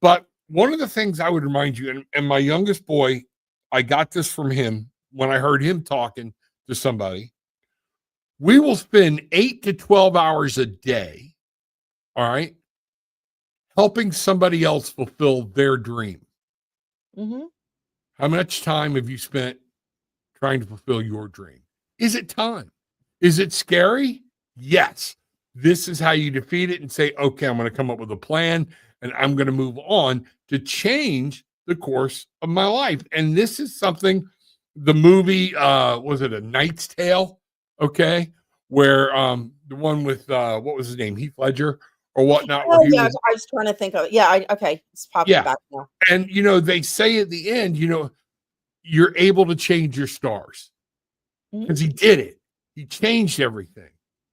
But one of the things I would remind you, and my youngest boy, I got this from him when I heard him talking to somebody. We will spend 8 to 12 hours a day, all right, helping somebody else fulfill their dream. Mhm. How much time have you spent trying to fulfill your dream? Is it time? Is it scary? Yes. This is how you defeat it and say, okay, I'm going to come up with a plan and I'm going to move on to change the course of my life. And this is something the movie, was it A Knight's Tale? Okay. Where the one with what was his name? Heath Ledger or whatnot, where Oh he yeah, was, I was trying to think of it. Yeah, okay. It's popping yeah. back now. And they say at the end, you're able to change your stars Mhm. because he did it. He changed everything.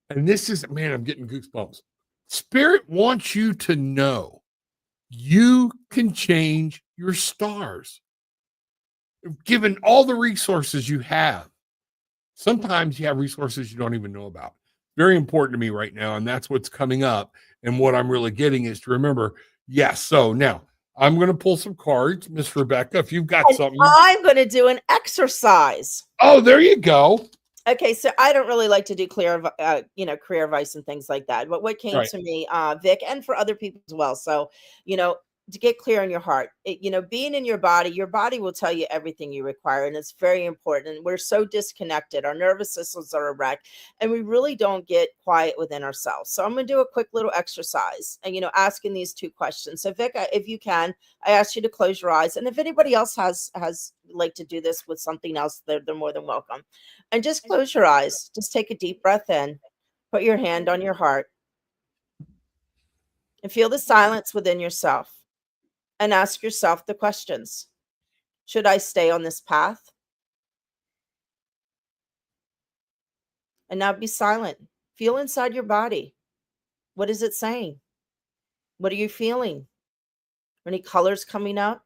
And this is, man, I'm getting goosebumps. Spirit wants you to know You can change your stars. Given all the resources you have, sometimes you have resources you don't even know about. Very important to me right now. And that's what's coming up. And what I'm really getting is to remember, yes. So now I'm going to pull some cards, Miss Rebecka, if you've got And something. I'm going to do an exercise. Oh, there you go. Okay, so I don't really like to do career advice and things like that. But what came Right. to me, Vic, and for other people as well. So, to get clear on your heart, being in your body will tell you everything you require, and it's very important. And we're so disconnected; our nervous systems are a wreck, and we really don't get quiet within ourselves. So, I'm going to do a quick little exercise, and asking these two questions. So, Vic, if you can, I ask you to close your eyes, and if anybody else has like to do this with something else, they're more than welcome. And just close your eyes. Just take a deep breath in. Put your hand on your heart and feel the silence within yourself. And ask yourself the questions. Should I stay on this path? And now be silent. Feel inside your body. What is it saying? What are you feeling? Any colors coming up?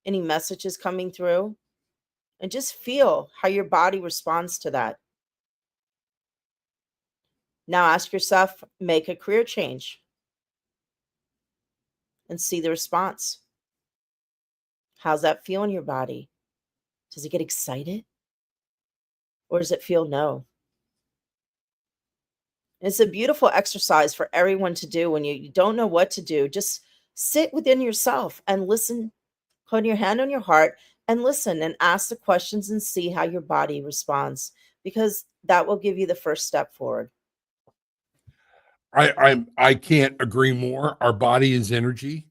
Any messages coming through? And just feel how your body responds to that. Now ask yourself, make a career change and see the response. How's that feel in your body? Does it get excited? Or does it feel no? It's a beautiful exercise for everyone to do when you don't know what to do. Just sit within yourself and listen. Put your hand on your heart and listen and ask the questions and see how your body responds, because that will give you the first step forward. I can't agree more. Our body is energy.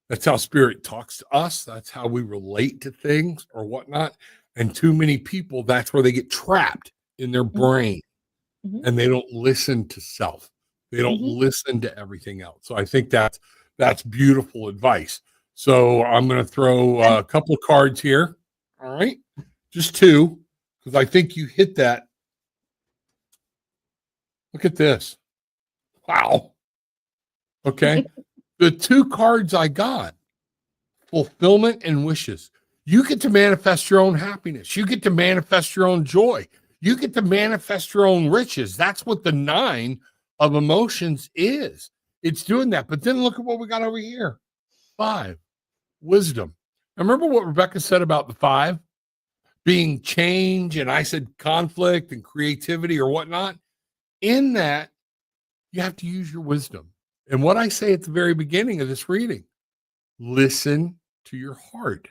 That's how spirit talks to us. That's how we relate to things or whatnot. And too many people, that's where they get trapped in their Mhm, brain mhm, and they don't listen to self. They don't mhm. listen to everything else. So I think that's beautiful advice. So I'm going to throw And a couple of cards here. All right. Just two, because I think you hit that. Look at this. Wow. Okay. The two cards I got, fulfillment and wishes. You get to manifest your own happiness. You get to manifest your own joy. You get to manifest your own riches. That's what the 9 of emotions is. It's doing that. But then look at what we got over here. 5, wisdom. Remember what Rebecka said about the 5 being change, and I said conflict and creativity or whatnot. In that, you have to use your wisdom. And what I say at the very beginning of this reading, listen to your heart.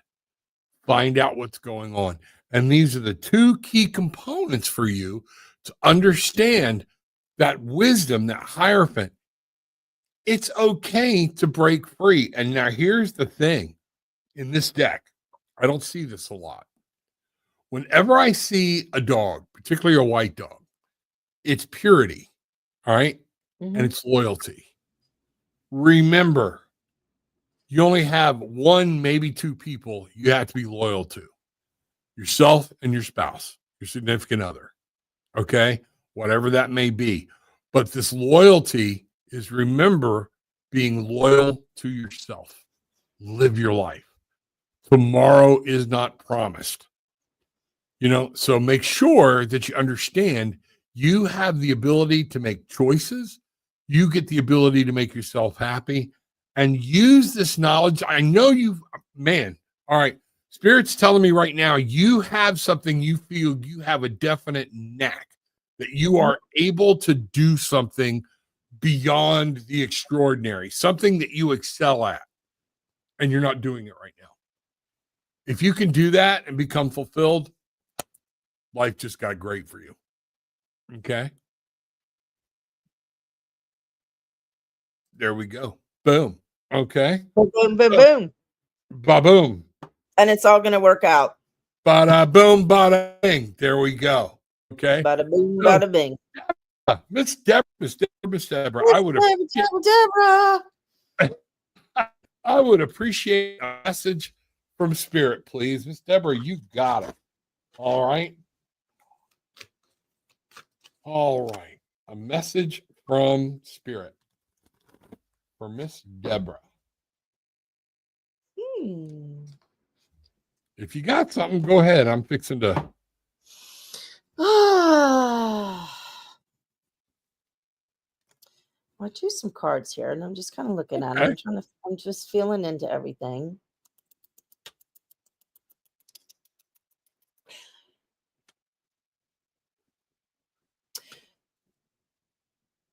Find out what's going on. And these are the two key components for you to understand that wisdom, that hierophant. It's okay to break free. And now here's the thing in this deck, I don't see this a lot. Whenever I see a dog, particularly a white dog, it's purity, all right? And Mhm. it's loyalty. Remember, you only have one, maybe two people you have to be loyal to: yourself and your spouse, your significant other. Okay. Whatever that may be. But this loyalty is, remember, being loyal to yourself. Live your life. Tomorrow is not promised. So make sure that you understand you have the ability to make choices. You get the ability to make yourself happy and use this knowledge. I know man, all right. Spirit's telling me right now, you have something you feel you have a definite knack that you Mhm. are able to do something beyond the extraordinary, something that you excel at, and you're not doing it right now. If you can do that and become fulfilled, life just got great for you. Okay. There we go. Boom. Okay. Boom, boom, boom, So, boom. ba boom. And it's all going to work out. Bada boom, bada bing. There we go. Okay. Bada boom, So, bada bing. Miss Deborah, It's Deborah, Deborah. I would appreciate a message from Spirit, please. Miss Deborah, you got it. All right. All right. A message from Spirit for Miss Deborah. If you got something, go ahead. I'm fixing to. I drew some cards here, and I'm just kind of looking at Okay. them. I'm just feeling into everything.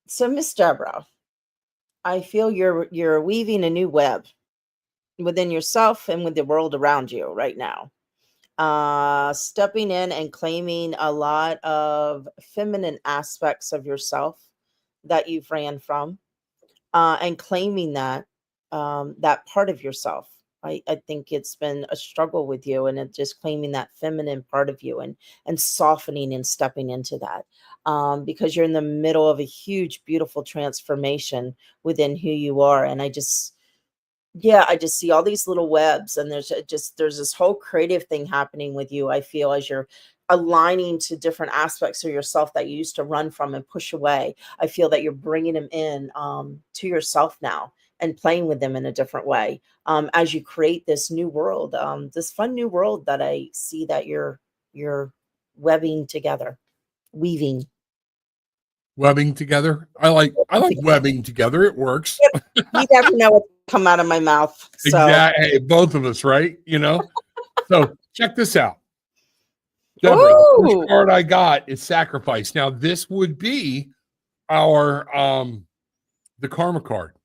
So, Miss Deborah, I feel you're weaving a new web within yourself and with the world around you right now. Stepping in and claiming a lot of feminine aspects of yourself that you've ran from, and claiming that part of yourself. I think it's been a struggle with you, and it just claiming that feminine part of you and softening and stepping into that, because you're in the middle of a huge, beautiful transformation within who you are. And I just see all these little webs, and there's this whole creative thing happening with you. I feel as you're aligning to different aspects of yourself that you used to run from and push away. I feel that you're bringing them in to yourself now and playing with them in a different way, as you create this new world, this fun new world that I see that you're webbing together, weaving. Webbing together. I like webbing together. It works. You never know what come out of my mouth. So Exactly. Hey, both of us, right? So check this out. Deborah, the first card I got is sacrifice. Now, this would be our the karma card.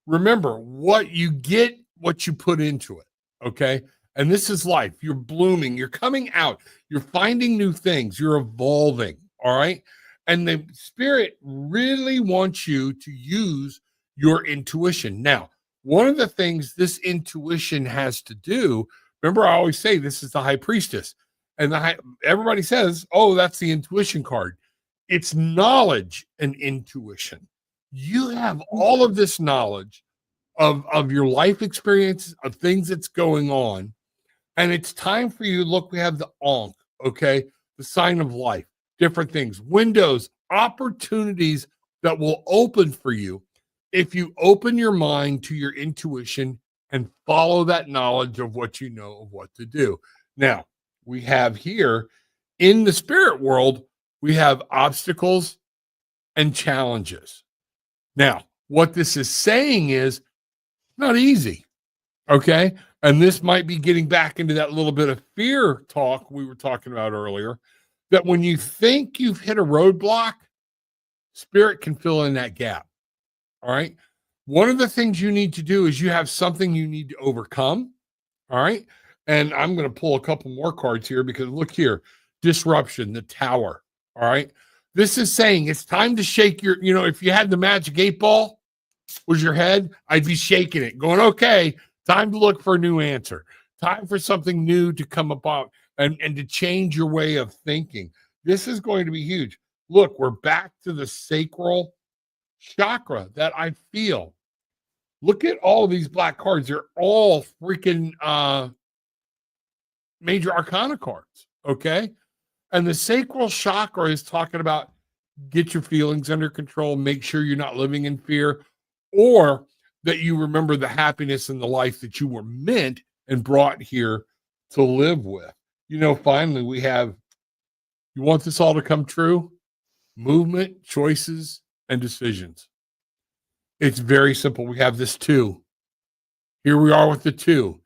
Remember, what you get, what you put into it. Okay. And this is life. You're blooming, you're coming out, you're finding new things, you're evolving. All right. And the spirit really wants you to use your intuition. Now, one of the things this intuition has to do, remember, I always say this is the high priestess. And everybody says, oh, that's the intuition card. It's knowledge and intuition. You have all of this knowledge of your life experience, of things that's going on. And it's time for you. Look, we have the Ankh, okay? The sign of life, different things, windows, opportunities that will open for you if you open your mind to your intuition and follow that knowledge of what you know of what to do. Now, we have here in the spirit world, we have obstacles and challenges. Now, what this is saying is not easy, okay? And this might be getting back into that little bit of fear talk we were talking about earlier, that when you think you've hit a roadblock, spirit can fill in that gap, all right? One of the things you need to do is you have something you need to overcome, all right? And I'm going to pull a couple more cards here because look here, disruption, the tower, all right? This is saying it's time to shake your, if you had the magic 8-ball was your head, I'd be shaking it, going, okay, time to look for a new answer. Time for something new to come about and to change your way of thinking. This is going to be huge. Look, we're back to the sacral chakra that I feel. Look at all of these black cards. They're all freaking major arcana cards, okay? And the sacral chakra is talking about get your feelings under control, make sure you're not living in fear, or that you remember the happiness and the life that you were meant and brought here to live with. Finally, we have, you want this all to come true? Movement, choices, and decisions. It's very simple. We have this 2. Here we are with the 2.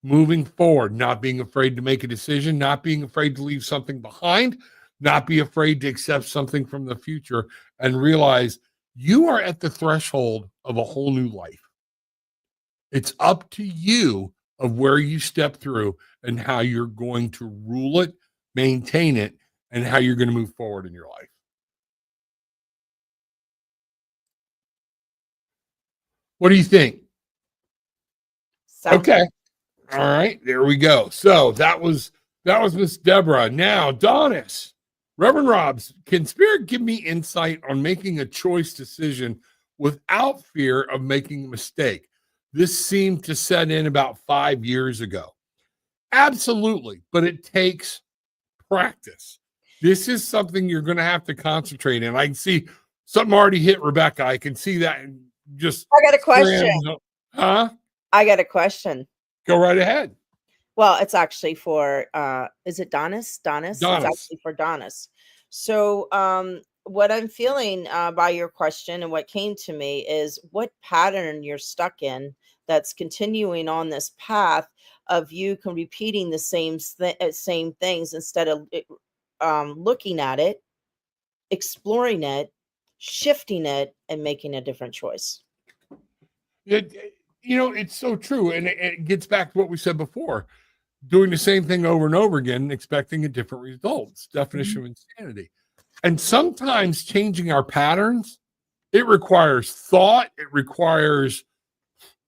Moving forward, not being afraid to make a decision, not being afraid to leave something behind, not be afraid to accept something from the future, and realize you are at the threshold of a whole new life. It's up to you of where you step through and how you're going to rule it, maintain it, and how you're going to move forward in your life. What do you think? Okay. All right, there we go. So that was Miss Deborah. Now, Donis, Reverend Robs, can Spirit give me insight on making a choice decision without fear of making a mistake? This seemed to set in about 5 years ago. Absolutely, but it takes practice. This is something you're going to have to concentrate in. I can see something already hit Rebecka. I can see that. I got a question. I got a question. Go right ahead. Well, it's actually for is it Donis? Donis? It's Donis. actually for Donis. So what I'm feeling by your question and what came to me is what pattern you're stuck in that's continuing on this path of you repeating the same things instead of looking at it, exploring it, shifting it, and making a different choice. It's so true. And it gets back to what we said before. Doing the same thing over and over again, expecting a different result. It's definition of insanity. And sometimes changing our patterns, it requires thought. It requires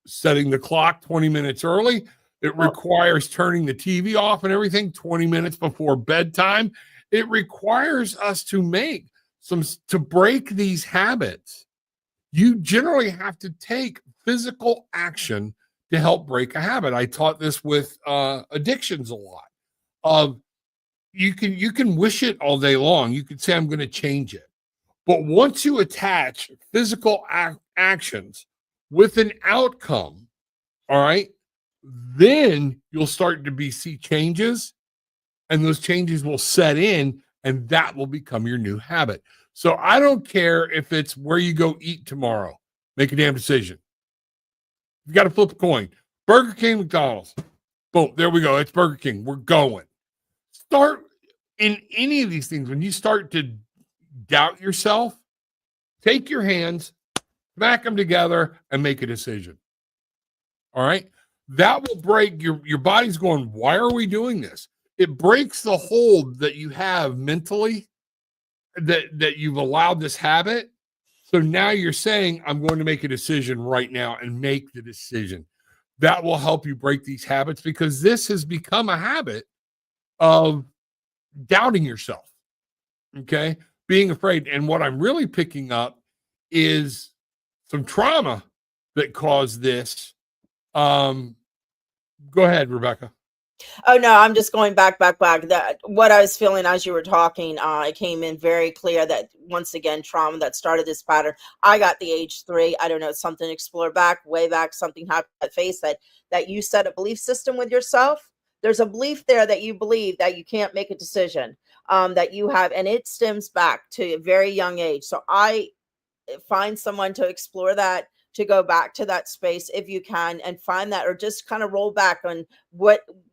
setting the clock 20 minutes early. It requires turning the TV off and everything 20 minutes before bedtime. It requires us to break these habits. You generally have to take physical action to help break a habit. I taught this with addictions a lot. You can wish it all day long. You can say, I'm going to change it. But once you attach physical actions with an outcome, all right, then you'll start to see changes, and those changes will set in, and that will become your new habit. So I don't care if it's where you go eat tomorrow. Make a damn decision. You got to flip a coin. Burger King, McDonald's. Boom, there we go. It's Burger King. We're going. Start in any of these things. When you start to doubt yourself, take your hands, smack them together, and make a decision. All right? That will break your body's going, why are we doing this? It breaks the hold that you have mentally that you've allowed this habit. So now you're saying, I'm going to make a decision right now and make the decision. That will help you break these habits, because this has become a habit of doubting yourself. Okay. Being afraid. And what I'm really picking up is some trauma that caused this. Go ahead, Rebecca. Oh no, I'm just going back. That what I was feeling as you were talking, it came in very clear that once again, trauma that started this pattern. I got the age 3. I don't know, something to explore way back. Something happened at face that you set a belief system with yourself. There's a belief there that you believe that you can't make a decision, that you have, and it stems back to a very young age. So I find someone to explore that, to go back to that space if you can, and find that, or just kind of roll back on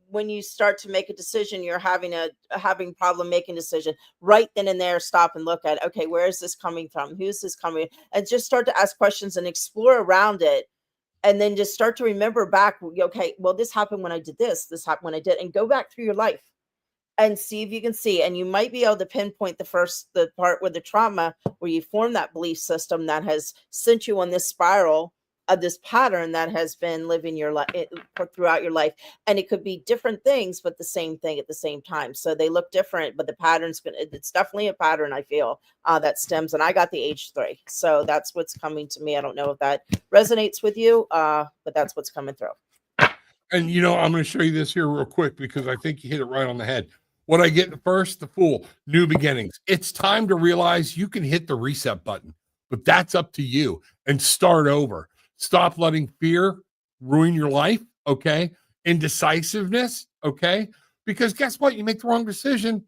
when you start to make a decision, you're having problem making a decision, right then and there, stop and look at, okay, where is this coming from? Who's this coming? And just start to ask questions and explore around it. And then just start to remember back, okay, well, this happened when I did this happened when I did, and go back through your life and see if you can see. And you might be able to pinpoint the part with the trauma where you form that belief system that has sent you on this spiral of this pattern that has been living your life throughout your life. And it could be different things, but the same thing at the same time. So they look different, but the pattern's it's definitely a pattern, I feel, that stems. And I got the age 3. So that's what's coming to me. I don't know if that resonates with you, but that's what's coming through. And I'm going to show you this here real quick, because I think you hit it right on the head. What I get first, the Fool, new beginnings. It's time to realize you can hit the reset button, but that's up to you, and start over. Stop letting fear ruin your life, okay? Indecisiveness, okay? Because guess what? You make the wrong decision.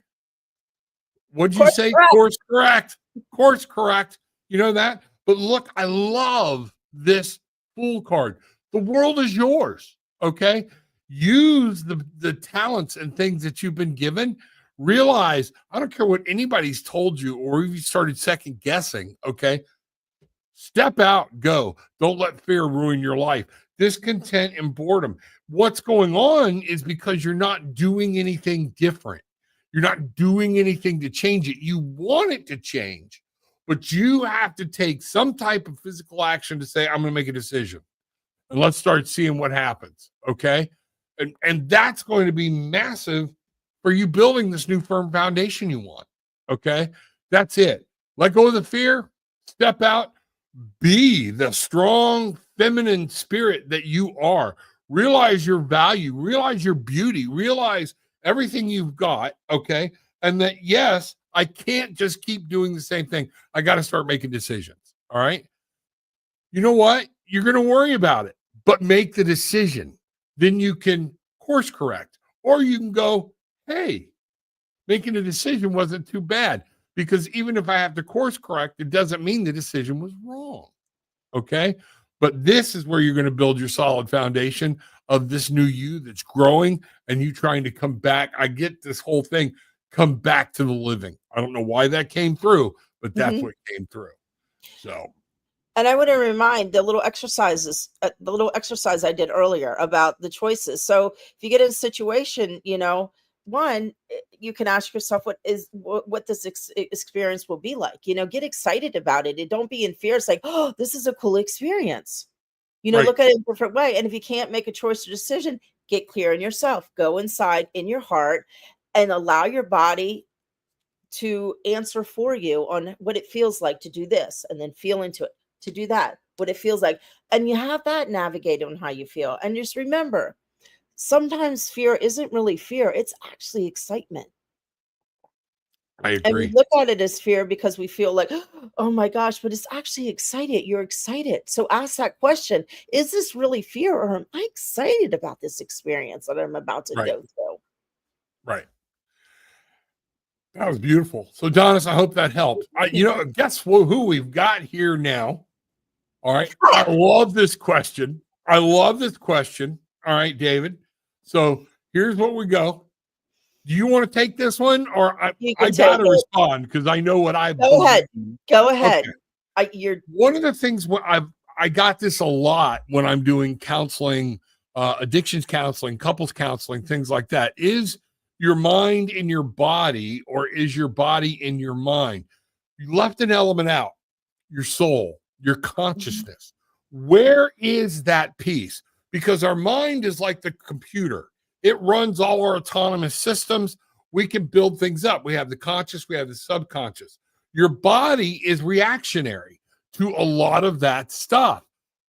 What'd you say? Course correct. Course correct. You know that? But look, I love this Fool card. The world is yours, okay? Use the talents and things that you've been given. Realize, I don't care what anybody's told you, or if you started second guessing, okay? Step out, go. Don't let fear ruin your life. Discontent and boredom. What's going on is because you're not doing anything different. You're not doing anything to change it. You want it to change, but you have to take some type of physical action to say, I'm going to make a decision, and let's start seeing what happens. Okay. And that's going to be massive for you building this new firm foundation you want. Okay. That's it. Let go of the fear, step out, be the strong feminine spirit that you are. Realize your value, realize your beauty, realize everything you've got. Okay. And that, yes, I can't just keep doing the same thing. I got to start making decisions. All right. You know what? You're going to worry about it, but make the decision. then you can course correct. Or you can go, hey, making a decision wasn't too bad. Because even if I have to course correct, it doesn't mean the decision was wrong. Okay. But this is where you're going to build your solid foundation of this new you that's growing and you trying to come back. I get this whole thing, come back to the living. I don't know why that came through, but that's what came through. So, and I want to remind the little exercises, the little exercise I did earlier about the choices. So if you get in a situation, one, you can ask yourself what this experience will be like. Get excited about it. And don't be in fear. It's like, oh, this is a cool experience. right, Look at it in a different way. And if you can't make a choice or decision, get clear in yourself. Go inside in your heart and allow your body to answer for you on what it feels like to do this, and then feel into it to do that, what it feels like. And you have that navigate on how you feel. And just remember, sometimes fear isn't really fear, it's actually excitement. I And we agree. look at it as fear because we feel like, oh my gosh, but it's actually excited. You're excited. So ask that question. Is this really fear, or am I excited about this experience that I'm about to Right, go through? right. That was beautiful. So, Donis, I hope that helped. Guess who we've got here now? All right. I love this question. All right, David. So here's what we go. Do you want to take this one, or You I can got take to it. respond because I know what I Go believe. ahead. Go Okay. ahead. You're One of the things I got this a lot when I'm doing counseling, addictions counseling, couples counseling, things like that. Is your mind in your body, or is your body in your mind? You left an element out, your soul, your consciousness. Where is that piece? Because our mind is like the computer. It runs all our autonomous systems. We can build things up. We have the conscious, we have the subconscious. Your body is reactionary to a lot of that stuff.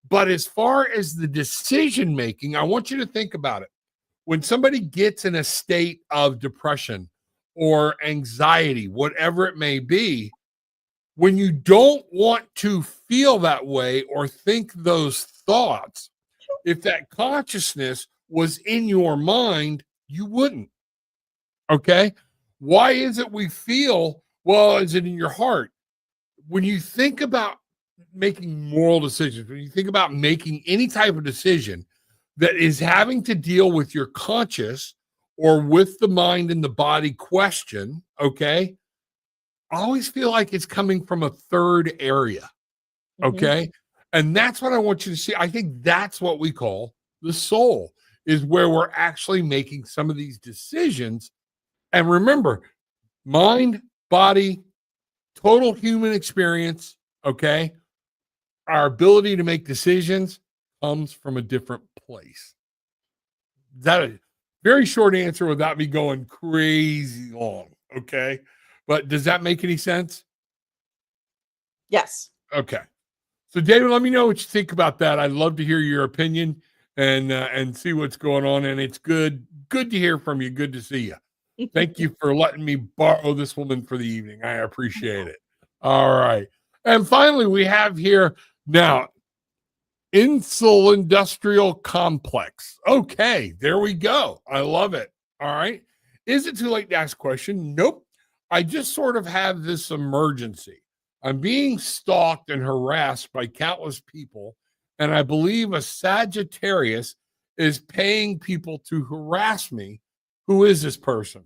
But as far as the decision making, I want you to think about it. When somebody gets in a state of depression or anxiety, whatever it may be, when you don't want to feel that way or think those thoughts, if that consciousness was in your mind, you wouldn't. Okay. Why is it we feel? Well, is it in your heart? When you think about making moral decisions, when you think about making any type of decision that is having to deal with your conscious or with the mind and the body question, okay, I always feel like it's coming from a third area. Okay. And that's what I want you to see. I think that's what we call the soul, is where we're actually making some of these decisions. And remember, mind, body, total human experience. Okay. Our ability to make decisions comes from a different place. That a very short answer without me going crazy long. Okay. But does that make any sense? yes. Okay. So, David, let me know what you think about that. I'd love to hear your opinion and see what's going on. And it's good to hear from you. Good to see you. Thank you for letting me borrow this woman for the evening. I appreciate it. All right. And finally, we have here now Insul Industrial Complex. Okay, there we go. I love it. All right. Is it too late to ask a question? Nope. I just sort of have this emergency. I'm being stalked and harassed by countless people, and I believe a Sagittarius is paying people to harass me. Who is this person?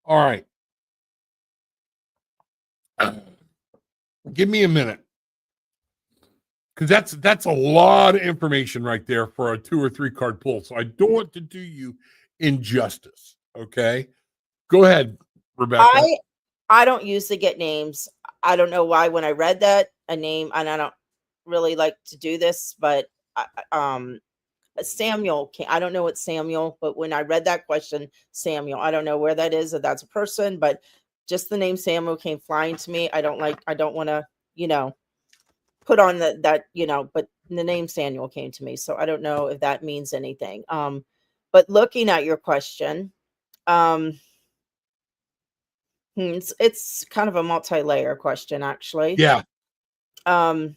All right. Give me a minute. Because that's a lot of information right there for a 2 or 3 card pull. So I don't want to do you injustice. Okay. Go ahead, Rebecka. I don't usually get names. I don't know why when I read that a name, and I don't really like to do this, but Samuel came, I don't know what Samuel, but when I read that question, Samuel, I don't know where that is, if that's a person, but just the name Samuel came flying to me. I don't want to, put on that, but the name Samuel came to me. So I don't know if that means anything. But looking at your question, it's kind of a multi-layer question, actually. Yeah. Um,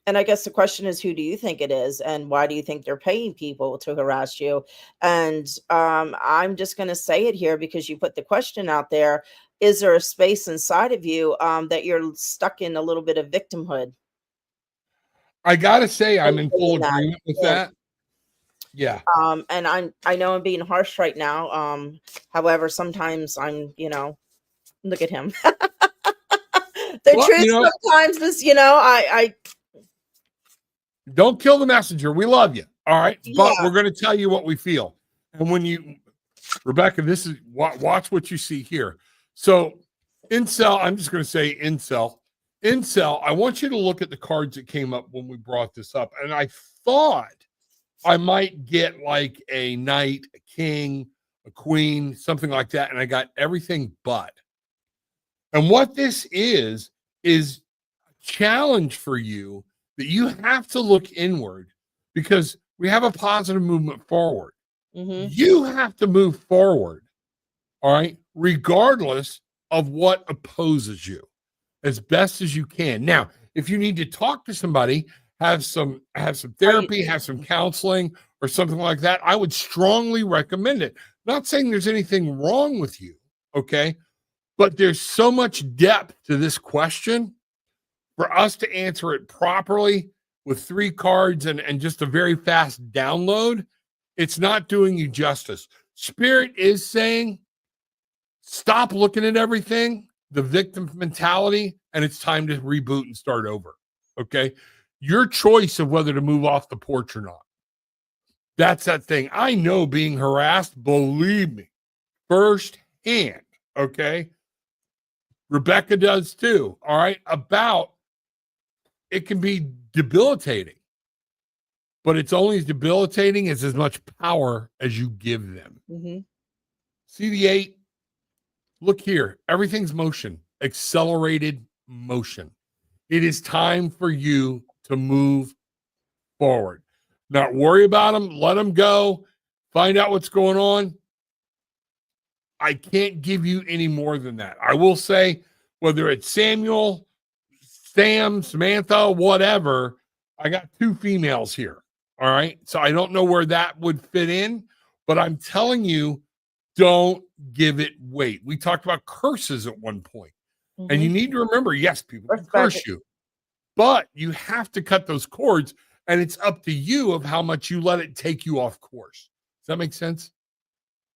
And I guess the question is, who do you think it is, and why do you think they're paying people to harass you? And I'm just going to say it here because you put the question out there. Is there a space inside of you that you're stuck in a little bit of victimhood? I gotta say, I'm And in full saying that, agreement with yeah. that. Yeah. And I know I'm being harsh right now. However, sometimes look at him. The Well, truth sometimes is, I don't kill the messenger. We love you. All right. But yeah. we're going to tell you what we feel. And when you, Rebecka, this is watch what you see here. So, incel, I'm just going to say incel. Incel, I want you to look at the cards that came up when we brought this up. And I thought I might get like a knight, a king, a queen, something like that. And I got everything but. And what this is a challenge for you that you have to look inward because we have a positive movement forward. Mm-hmm. You have to move forward, all right, regardless of what opposes you as best as you can. Now, if you need to talk to somebody, have some therapy, have some counseling or something like that, I would strongly recommend it. Not saying there's anything wrong with you, okay? But there's so much depth to this question for us to answer it properly with 3 cards and just a very fast download. It's not doing you justice. Spirit is saying, stop looking at everything, the victim mentality, and it's time to reboot and start over. Okay. Your choice of whether to move off the porch or not. That's that thing. I know being harassed, believe me, firsthand. Okay. Rebecka does too. All right. It can be debilitating, but it's only as debilitating as much power as you give them. Mm-hmm. See the 8? Look here. Everything's motion, accelerated motion. It is time for you to move forward. Not worry about them. Let them go. Find out what's going on. I can't give you any more than that. I will say, whether it's Samuel, Sam, Samantha, whatever, I got 2 females here. All right. So I don't know where that would fit in, but I'm telling you, don't give it weight. We talked about curses at one point, and you need to remember, yes, people can curse you, but you have to cut those cords, and it's up to you of how much you let it take you off course. Does that make sense?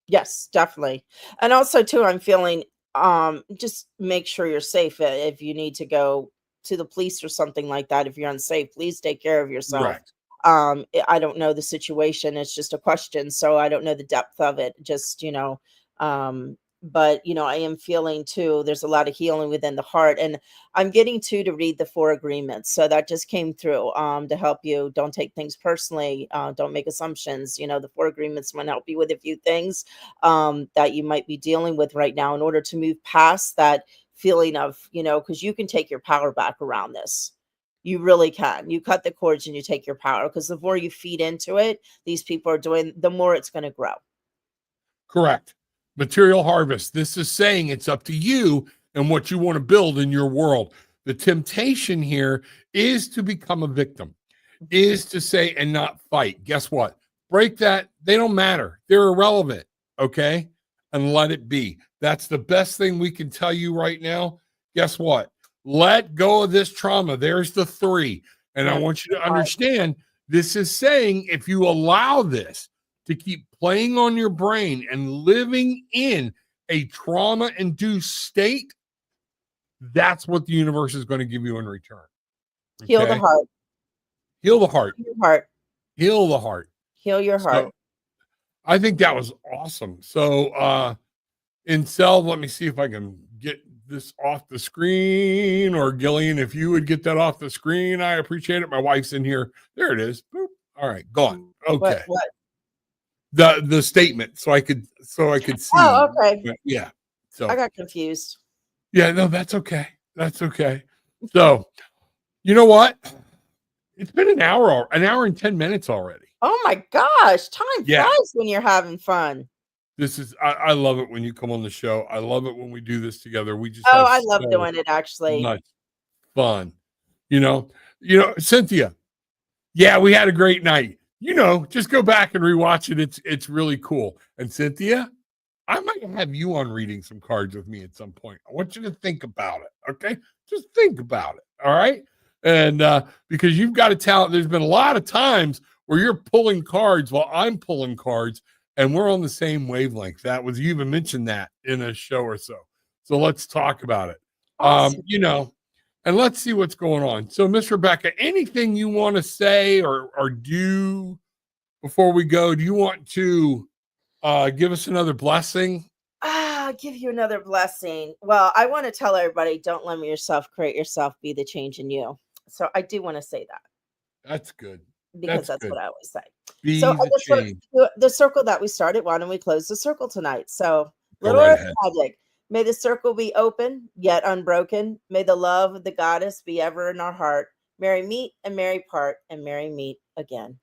Yes, definitely. And also too, I'm feeling just make sure you're safe. If you need to go to the police or something like that, if you're unsafe, please take care of yourself. Correct. I don't know the situation. It's just a question, so I don't know the depth of it. Just but I am feeling too. There's a lot of healing within the heart, and I'm getting to read the 4 agreements. So that just came through to help you. Don't take things personally. Don't make assumptions. The 4 agreements might help you with a few things that you might be dealing with right now in order to move past that feeling of because you can take your power back around this. You really can. You cut the cords and you take your power, because the more you feed into it, these people are doing, the more it's going to grow. Correct. Material harvest. This is saying it's up to you and what you want to build in your world. The temptation here is to become a victim, is to say and not fight. Guess what? Break that. They don't matter. They're irrelevant. Okay. And let it be. That's the best thing we can tell you right now. Guess what? Let go of this trauma. There's the 3. And I want you to understand this is saying if you allow this to keep playing on your brain and living in a trauma-induced state, that's what the universe is going to give you in return. Okay? Heal the heart. Heal the heart. Heal your heart. Heal the heart. Heal your heart. So, I think that was awesome. So, Incel, let me see if I can get this off the screen, or Gillian, if you would get that off the screen, I appreciate it. My wife's in here. There it is. Boop. All right, gone. Okay. What? The statement, so I could see. Oh, okay. Yeah. So I got confused. yeah, no, that's okay. That's okay. So, you know what? It's been an hour and 10 minutes already. Oh my gosh, time flies when you're having fun. This is I love it when you come on the show. I love it when we do this together. We just I love doing it, actually. much fun. Cynthia, yeah, we had a great night. Just go back and rewatch it. It's really cool. And Cynthia, I might have you on reading some cards with me at some point. I want you to think about it. Okay. Just think about it. All right. And because you've got a talent, there's been a lot of times where you're pulling cards while I'm pulling cards and we're on the same wavelength. You even mentioned that in a show or so. So let's talk about it. Awesome. And let's see what's going on. So, Miss Rebecka, anything you want to say or do before we go? Do you want to give us another blessing? Give you another blessing. Well, I want to tell everybody, don't limit yourself, create yourself, be the change in you. So I do want to say that. That's good. Because that's good. what I always say. Be So the change. the circle that we started, why don't we close the circle tonight? So Go right ahead. magic. May the circle be open, yet unbroken. May the love of the goddess be ever in our heart. Merry meet and merry part, and merry meet again.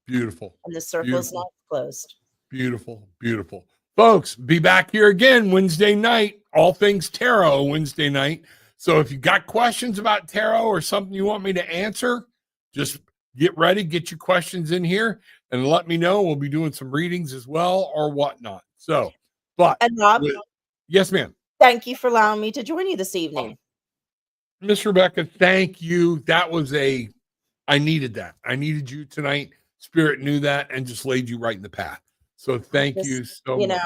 Beautiful. And the circle's not closed. Beautiful. Beautiful. Folks, be back here again Wednesday night. All things tarot Wednesday night. So if you got questions about tarot or something you want me to answer, just get ready, get your questions in here and let me know. We'll be doing some readings as well or whatnot. So, and Rob, yes, ma'am. Thank you for allowing me to join you this evening. Miss Rebecka, thank you. I needed that. I needed you tonight. Spirit knew that and just laid you right in the path. So thank you so much.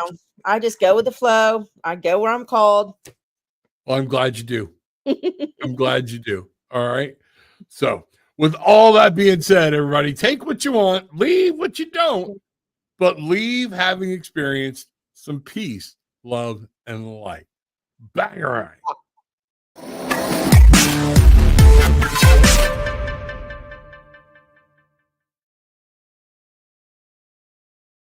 I just go with the flow. I go where I'm called. Well, I'm glad you do. I'm glad you do. All right. So with all that being said, everybody, take what you want, leave what you don't, but leave having experienced some peace, love, and light. Bang, all right.